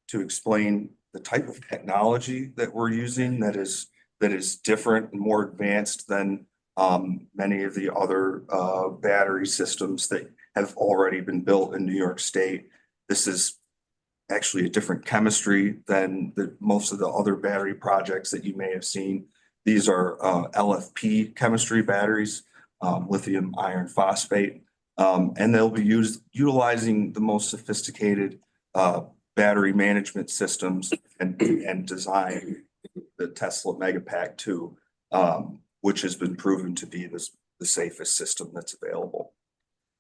to explain the type of technology that we're using that is different and more advanced than many of the other battery systems that have already been built in New York State. This is actually a different chemistry than most of the other battery projects that you may have seen. These are LFP chemistry batteries, lithium iron phosphate, and they'll be utilizing the most sophisticated battery management systems and design the Tesla Megapack 2, which has been proven to be the safest system that's available.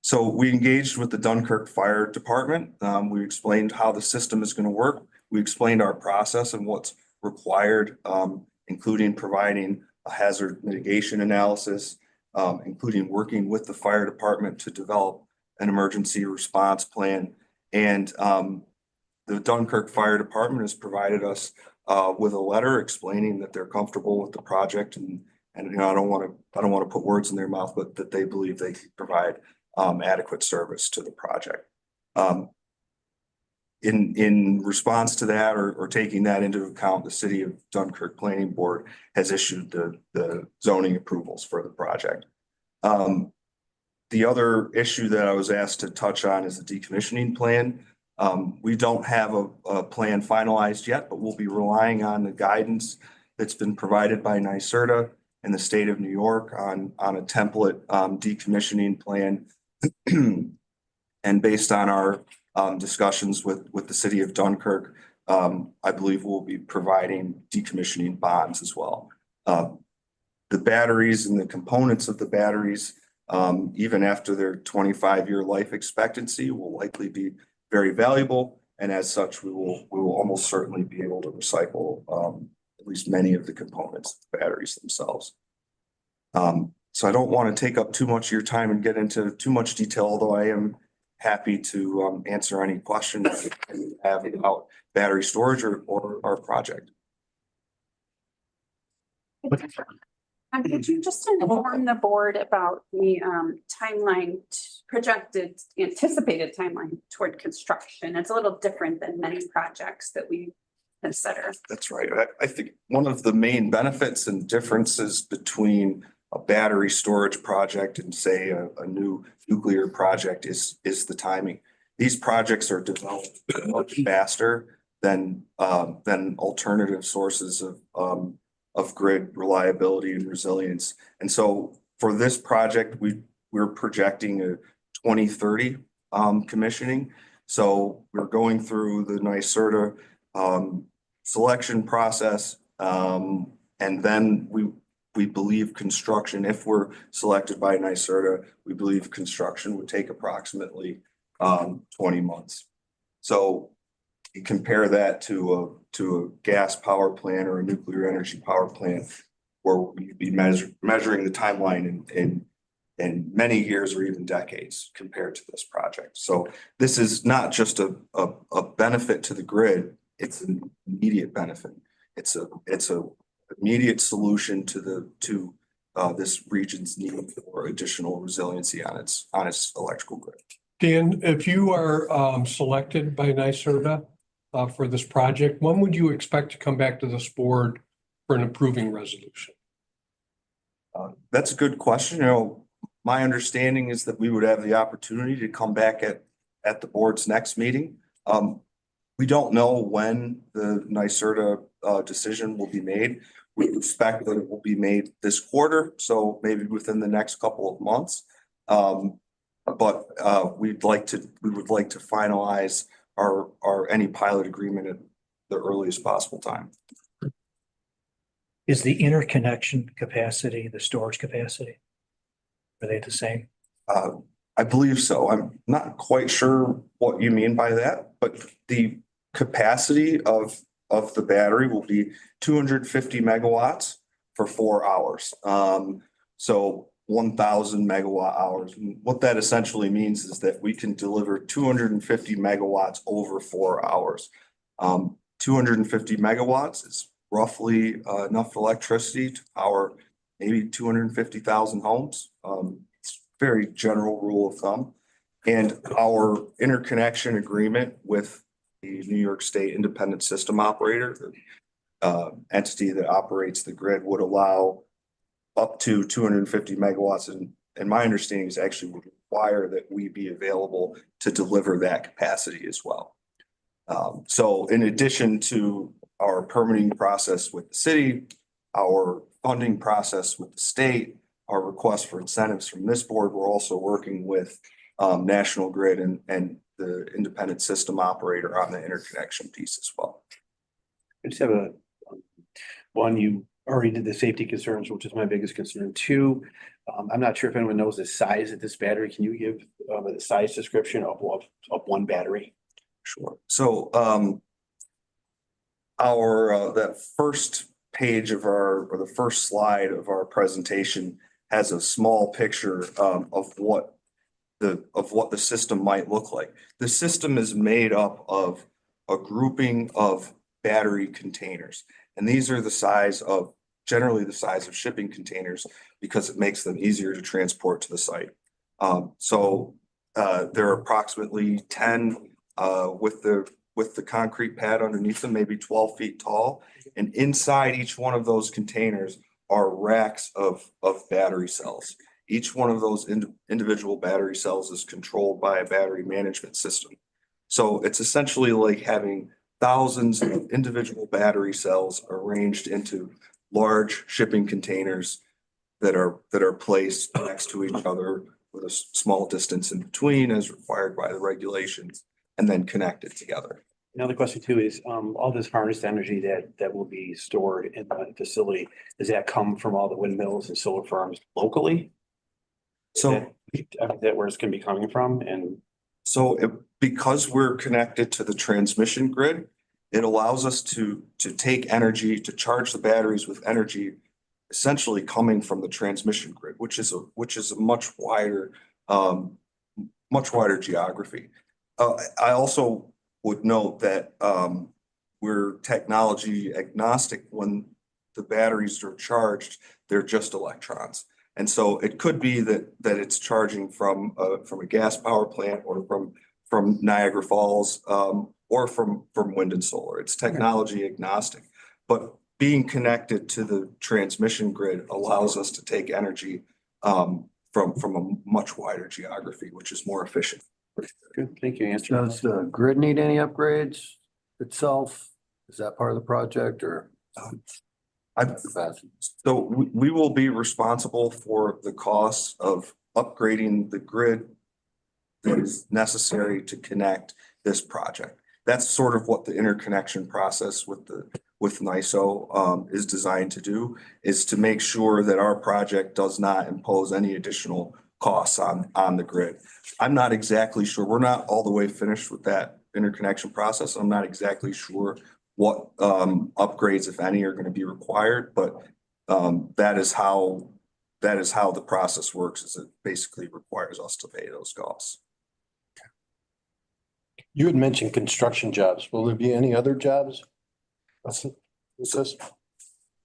So we engaged with the Dunkirk Fire Department. We explained how the system is going to work. We explained our process and what's required, including providing a hazard mitigation analysis, including working with the fire department to develop an emergency response plan. And the Dunkirk Fire Department has provided us with a letter explaining that they're comfortable with the project, and you know, I don't want to put words in their mouth, but that they believe they can provide adequate service to the project. In response to that, or taking that into account, the City of Dunkirk Planning Board has issued the zoning approvals for the project. The other issue that I was asked to touch on is the decommissioning plan. We don't have a plan finalized yet, but we'll be relying on the guidance that's been provided by NYSERDA and the state of New York on a template decommissioning plan. And based on our discussions with the City of Dunkirk, I believe we'll be providing decommissioning bonds as well. The batteries and the components of the batteries, even after their 25-year life expectancy, will likely be very valuable. And as such, we will almost certainly be able to recycle at least many of the components of the batteries themselves. So I don't want to take up too much of your time and get into too much detail, although I am happy to answer any questions that you have about battery storage or our project. Could you just inform the board about the timeline, projected, anticipated timeline toward construction? It's a little different than many projects that we consider. That's right. I think one of the main benefits and differences between a battery storage project and say a new nuclear project is the timing. These projects are developed much faster than alternative sources of grid reliability and resilience. And so for this project, we're projecting a 2030 commissioning. So we're going through the NYSERDA selection process, and then we believe construction, if we're selected by NYSERDA, we believe construction would take approximately 20 months. So you compare that to a gas power plant or a nuclear energy power plant, where we'd be measuring the timeline in many years or even decades compared to this project. So this is not just a benefit to the grid, it's an immediate benefit. It's a immediate solution to this region's need for additional resiliency on its electrical grid. Dan, if you are selected by NYSERDA for this project, when would you expect to come back to this board for an approving resolution? That's a good question. You know, my understanding is that we would have the opportunity to come back at the board's next meeting. We don't know when the NYSERDA decision will be made. We expect that it will be made this quarter, so maybe within the next couple of months. But we would like to finalize our any pilot agreement at the earliest possible time. Is the interconnection capacity, the storage capacity, are they the same? I believe so. I'm not quite sure what you mean by that, but the capacity of the battery will be 250 megawatts for 4 hours. So 1,000 megawatt hours. And what that essentially means is that we can deliver 250 megawatts over 4 hours. 250 megawatts is roughly enough electricity to power maybe 250,000 homes. It's a very general rule of thumb. And our interconnection agreement with the New York State Independent System Operator, the entity that operates the grid, would allow up to 250 megawatts. And my understanding is actually would require that we be available to deliver that capacity as well. So in addition to our permitting process with the city, our funding process with the state, our request for incentives from this board, we're also working with National Grid and the independent system operator on the interconnection piece as well. I just have one, you already did the safety concerns, which is my biggest concern. Two, I'm not sure if anyone knows the size of this battery. Can you give the size description of one battery? Sure. So that first page of or the first slide of our presentation has a small picture of what the system might look like. The system is made up of a grouping of battery containers, and these are generally the size of shipping containers because it makes them easier to transport to the site. There are approximately 10 with the concrete pad underneath them, maybe 12 feet tall. And inside each one of those containers are racks of battery cells. Each one of those individual battery cells is controlled by a battery management system. So it's essentially like having thousands of individual battery cells arranged into large shipping containers that are placed next to each other with a small distance in between as required by the regulations, and then connected together. Another question too is, all this harnessed energy that will be stored in the facility, does that come from all the windmills and solar farms locally? So Is that where it's gonna be coming from? And because we're connected to the transmission grid, it allows us to take energy, to charge the batteries with energy essentially coming from the transmission grid, which is a much wider geography. I also would note that we're technology agnostic. When the batteries are charged, they're just electrons. And so it could be that it's charging from a gas power plant or from Niagara Falls or from wind and solar. It's technology agnostic, but being connected to the transmission grid allows us to take energy from a much wider geography, which is more efficient. good, thank you. Answer. Does the grid need any upgrades itself? Is that part of the project or? So we will be responsible for the costs of upgrading the grid that is necessary to connect this project. That's sort of what the interconnection process with NISO is designed to do, is to make sure that our project does not impose any additional costs on the grid. I'm not exactly sure. We're not all the way finished with that interconnection process. I'm not exactly sure what upgrades, if any, are going to be required, but that is how the process works, is it basically requires us to pay those costs. You had mentioned construction jobs. Will there be any other jobs?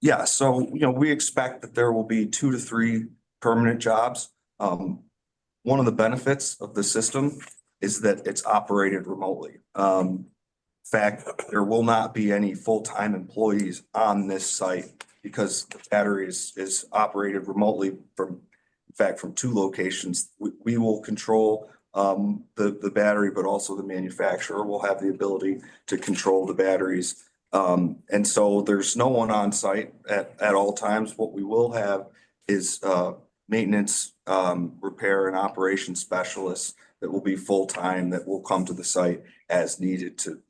Yeah, so we expect that there will be 2 to 3 permanent jobs. One of the benefits of the system is that it's operated remotely. In fact, there will not be any full-time employees on this site because the battery is operated remotely from 2 locations. We will control the battery, but also the manufacturer will have the ability to control the batteries. And so there's no one on site at all times. What we will have is maintenance, repair and operation specialists that will be full-time, that will come to the site as needed to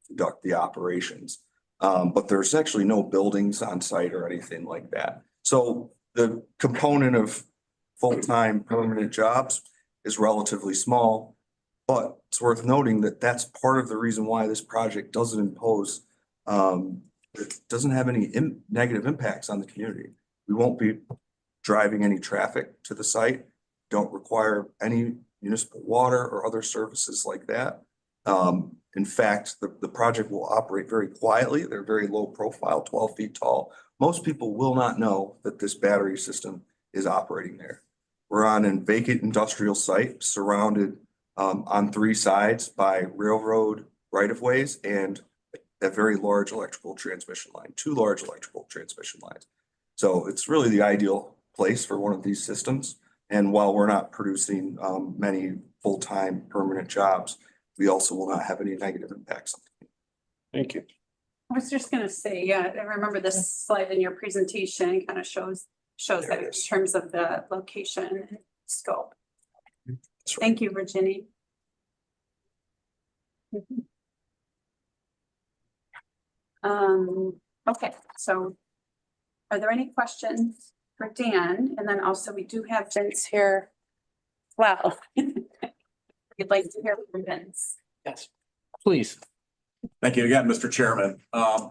conduct the operations. But there's actually no buildings on site or anything like that. So the component of full-time permanent jobs is relatively small, but it's worth noting that that's part of the reason why this project doesn't impose, it doesn't have any negative impacts on the community. We won't be driving any traffic to the site, don't require any municipal water or other services like that. In fact, the project will operate very quietly. They're very low profile, 12 feet tall. Most people will not know that this battery system is operating there. We're on a vacant industrial site surrounded on 3 sides by railroad right-of-ways and a very large electrical transmission line, 2 large electrical transmission lines. So it's really the ideal place for one of these systems. And while we're not producing many full-time permanent jobs, we also will not have any negative impacts on the community. Thank you. I was just gonna say, yeah, I remember this slide in your presentation kind of shows that in terms of the location and scope. That's right. Thank you, Virginia. Okay, so are there any questions for Dan? And then also we do have Vince here. Wow. You'd like to hear from Vince. Yes, please. Thank you again, Mr. Chairman.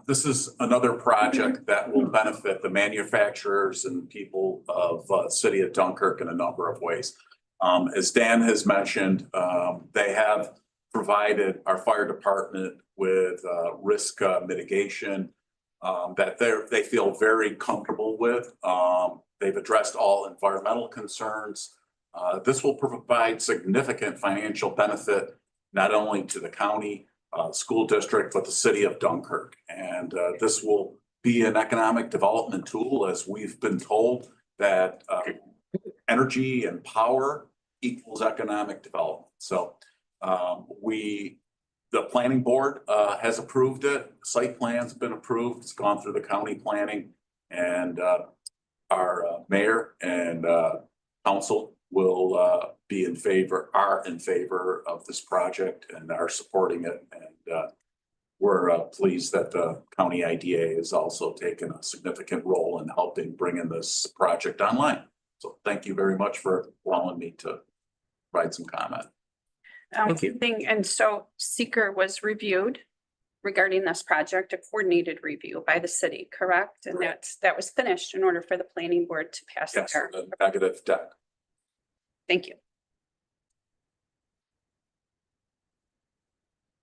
This is another project that will benefit the manufacturers and people of city of Dunkirk in a number of ways. As Dan has mentioned, they have provided our fire department with risk mitigation that they feel very comfortable with. They've addressed all environmental concerns. This will provide significant financial benefit, not only to the county, school district, but the city of Dunkirk. And this will be an economic development tool, as we've been told that energy and power equals economic development. So the planning board has approved it. Site plan's been approved. It's gone through the county planning, and our mayor and council will are in favor of this project and are supporting it. And we're pleased that the county IDA has also taken a significant role in helping bring in this project online. So thank you very much for allowing me to provide some comment. Thank you. And so seeker was reviewed regarding this project, a coordinated review by the city, correct? And that was finished in order for the planning board to pass Yes, their. the negative deck. Thank you.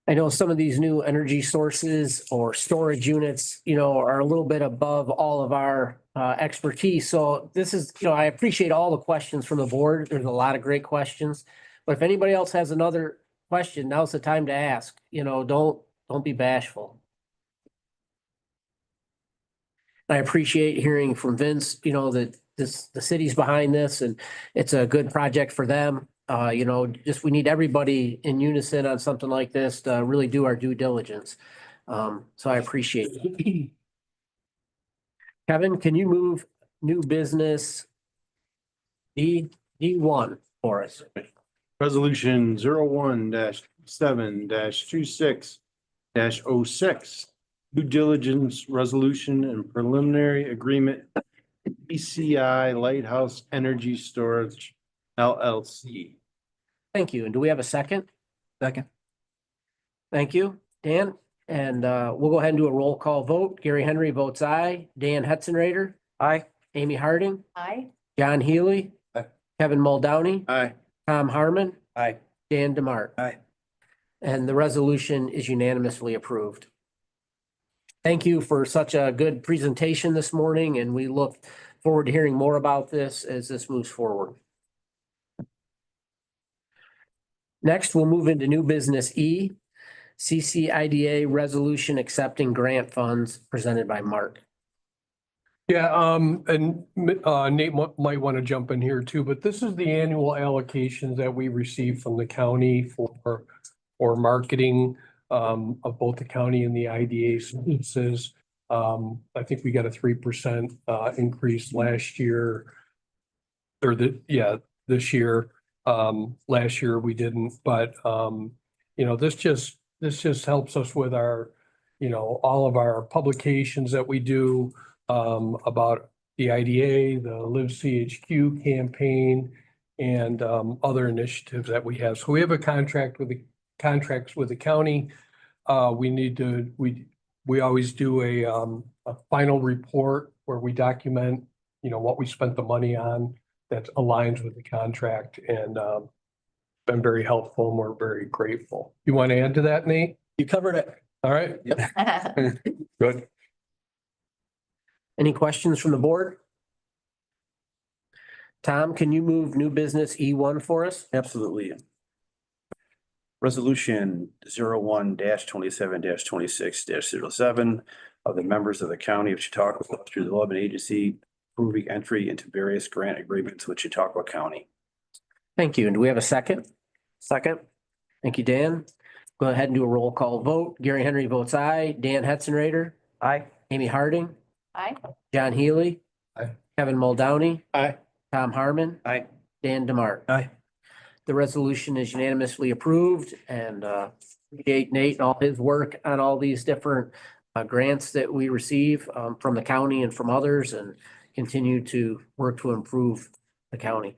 I know some of these new energy sources or storage units, are a little bit above all of our expertise. So this is, I appreciate all the questions from the board. There's a lot of great questions. But if anybody else has another question, now's the time to ask. Don't be bashful. I appreciate hearing from Vince, that the city's behind this and it's a good project for them. We need everybody in unison on something like this to really do our due diligence. So I appreciate it. Kevin, can you move new business D1 for us? Resolution 01-7-26-06, due diligence resolution and preliminary agreement, CCI Lighthouse Energy Storage LLC. Thank you. And do we have a second? Second. Thank you, Dan. And we'll go ahead and do a roll call vote. Gary Henry votes aye. Dan Hetzenrader. Aye. Amy Harding. Aye. John Healy. Aye. Kevin Muldowney. Aye. Tom Harmon. Aye. Dan DeMart. Aye. And the resolution is unanimously approved. Thank you for such a good presentation this morning, and we look forward to hearing more about this as this moves forward. Next, we'll move into new business E, CCIDA resolution accepting grant funds presented by Mark. Yeah, and Nate might want to jump in here too, but this is the annual allocations that we receive from the county for marketing of both the county and the IDA services. I think we got a 3% increase last year. This year. Last year we didn't, but this just helps us with our, all of our publications that we do about the IDA, the Live CHQ campaign, and other initiatives that we have. So we have a contracts with the county. We always do a final report where we document, what we spent the money on that aligns with the contract, and been very helpful, and we're very grateful. You want to add to that, Nate? You covered it. All right. Good. Any questions from the board? Tom, can you move new business E1 for us? Absolutely. Resolution 01-27-26-07 of the members of the County of Chautauqua Industrial Development Agency approving entry into various grant agreements with Chautauqua County. Thank you. And do we have a second? Second. Thank you, Dan. Go ahead and do a roll call vote. Gary Henry votes aye. Dan Hetzenrader. Aye. Amy Harding. Aye. John Healy. Aye. Kevin Muldowney. Aye. Tom Harmon. Aye. Dan DeMart. Aye. The resolution is unanimously approved, and appreciate Nate and all his work on all these different grants that we receive from the county and from others, and continue to work to improve the county.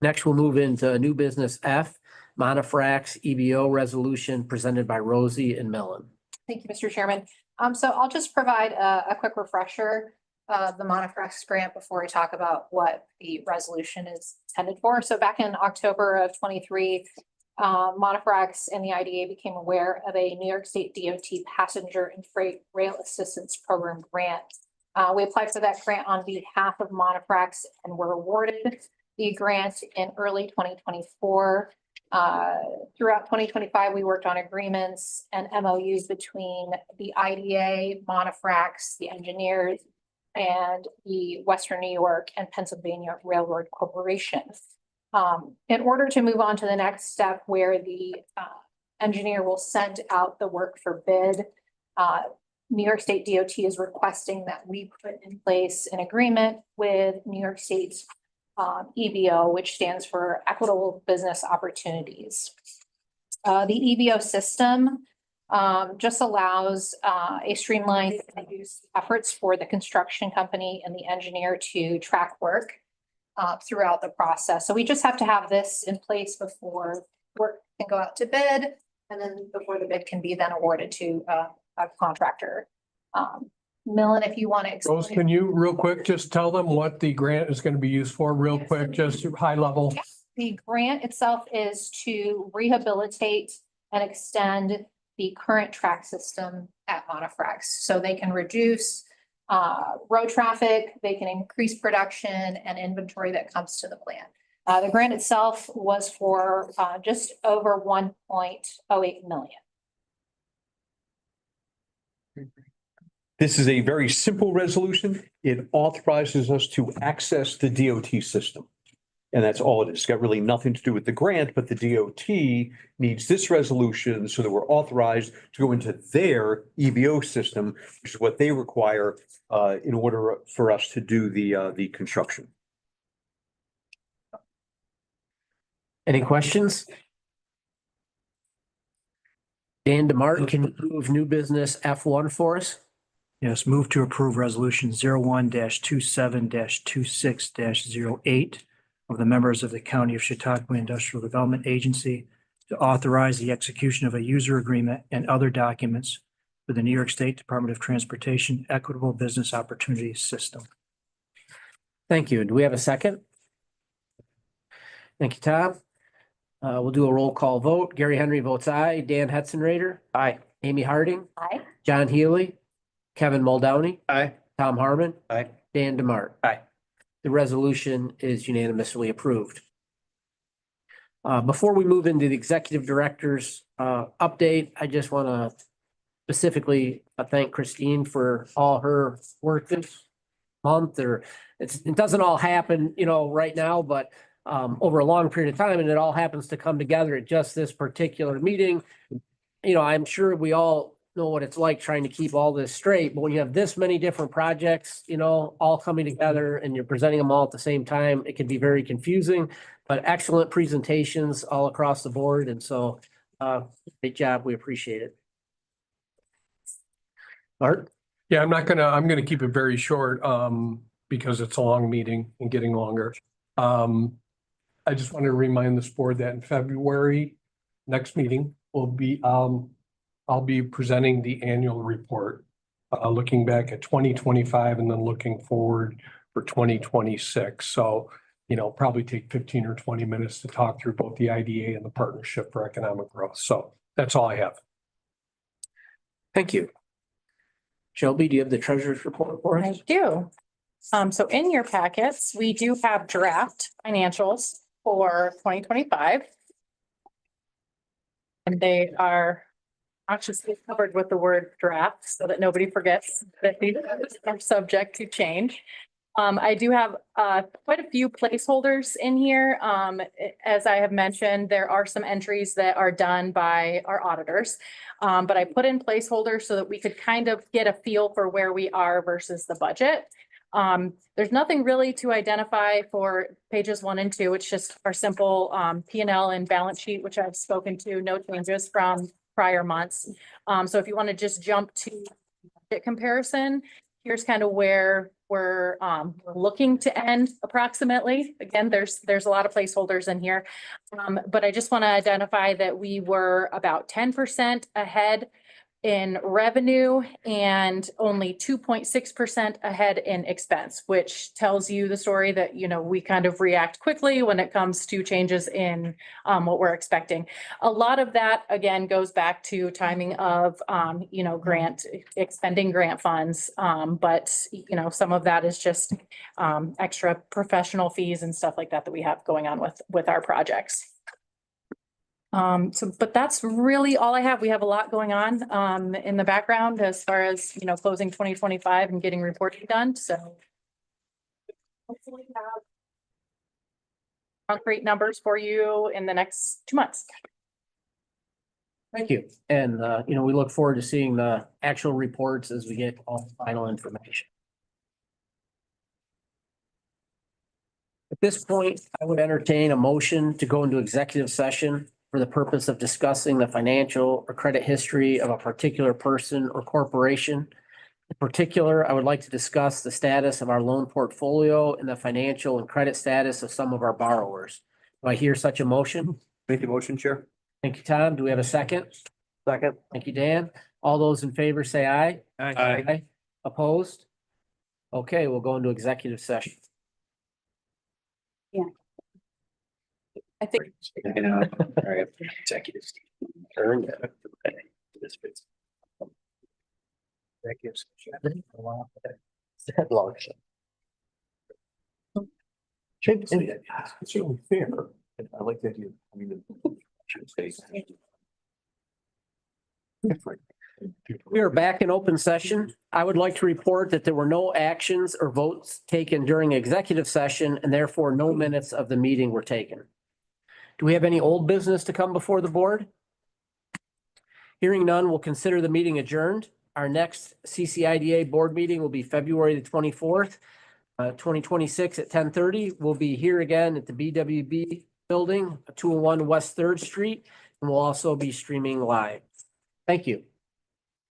Next, we'll move into new business F, Monofrax EBO resolution presented by Rosie and Millen. Thank you, Mr. Chairman. So I'll just provide a quick refresher of the Monofrax grant before we talk about what the resolution is intended for. So back in October of 23, Monofrax and the IDA became aware of a New York State DOT passenger and freight rail assistance program grant. We applied for that grant on behalf of Monofrax and were awarded the grant in early 2024. Throughout 2025, we worked on agreements and MOUs between the IDA, Monofrax, the engineers, and the Western New York and Pennsylvania Railroad Corporation. In order to move on to the next step where the engineer will send out the work for bid, New York State DOT is requesting that we put in place an agreement with New York State's EBO, which stands for Equitable Business Opportunities. The EBO system just allows a streamlined efforts for the construction company and the engineer to track work throughout the process. So we just have to have this in place before work can go out to bid, and then before the bid can be then awarded to a contractor. Millen, if you want to explain. Rose, can you real quick just tell them what the grant is going to be used for real quick, just high level? Yeah. The grant itself is to rehabilitate and extend the current track system at Monofrax, so they can reduce road traffic, they can increase production and inventory that comes to the plant. The grant itself was for just over 1.08 million. This is a very simple resolution. It authorizes us to access the DOT system. And that's all it is. It's got really nothing to do with the grant, but the DOT needs this resolution so that we're authorized to go into their EBO system, which is what they require in order for us to do the construction. Any questions? Dan DeMartin, can you move new business F1 for us? Yes, move to approve resolution 01-27-26-08 of the members of the County of Chautauqua Industrial Development Agency to authorize the execution of a user agreement and other documents with the New York State Department of Transportation Equitable Business Opportunities System. Thank you. Do we have a second? Thank you, Tom. We'll do a roll call vote. Gary Henry votes aye. Dan Hetzenrader. Aye. Amy Harding. Aye. John Healy. Kevin Muldowney. Aye. Tom Harmon. Aye. Dan DeMart. Aye. The resolution is unanimously approved. Before we move into the executive director's update, I just want to specifically thank Christine for all her work this month. It doesn't all happen, right now, but over a long period of time, and it all happens to come together at just this particular meeting. I'm sure we all know what it's like trying to keep all this straight, but when you have this many different projects, all coming together and you're presenting them all at the same time, it can be very confusing, but excellent presentations all across the board. And so, great job. We appreciate it. Art? Yeah, I'm gonna keep it very short, because it's a long meeting and getting longer. I just want to remind this board that in February, next meeting will be, I'll be presenting the annual report, looking back at 2025 and then looking forward for 2026. So, probably take 15 or 20 minutes to talk through both the IDA and the Partnership for Economic Growth. So that's all I have. Thank you. Shelby, do you have the treasurer's report for us? I do. So in your packets, we do have draft financials for 2025. And they are actually covered with the word draft so that nobody forgets that these are subject to change. I do have quite a few placeholders in here. As I have mentioned, there are some entries that are done by our auditors, but I put in placeholders so that we could kind of get a feel for where we are versus the budget. There's nothing really to identify for pages 1 and 2. It's just our simple P&L and balance sheet, which I've spoken to, no changes from prior months. So if you want to just jump to budget comparison, here's kind of where we're looking to end approximately. Again, there's a lot of placeholders in here. But I just want to identify that we were about 10% ahead in revenue and only 2.6% ahead in expense, which tells you the story that, you know, we kind of react quickly when it comes to changes in what we're expecting. A lot of that, again, goes back to timing of, you know, expending grant funds. But, you know, some of that is just extra professional fees and stuff like that we have going on with our projects. But that's really all I have. We have a lot going on, in the background as far as, you know, closing 2025 and getting reporting done, so. Hopefully have concrete numbers for you in the next 2 months. Thank you. And, you know, we look forward to seeing the actual reports as we get all the final information. At this point, I would entertain a motion to go into executive session for the purpose of discussing the financial or credit history of a particular person or corporation. In particular, I would like to discuss the status of our loan portfolio and the financial and credit status of some of our borrowers. Do I hear such a motion? Make the motion, Chair. Thank you, Tom. Do we have a second? Second. Thank you, Dan. All those in favor say aye. Aye. Opposed? Okay, we'll go into executive session. I think. All right, executive. Earned it. This fits. Executive session. It's really fair. I like that you, I mean, should say. Different. We are back in open session. I would like to report that there were no actions or votes taken during executive session and therefore no minutes of the meeting were taken. Do we have any old business to come before the board? Hearing none, we'll consider the meeting adjourned. Our next CCIDA board meeting will be February the 24th, 2026 at 10:30. We'll be here again at the BWB Building, 201 West 3rd Street, and we'll also be streaming live. Thank you.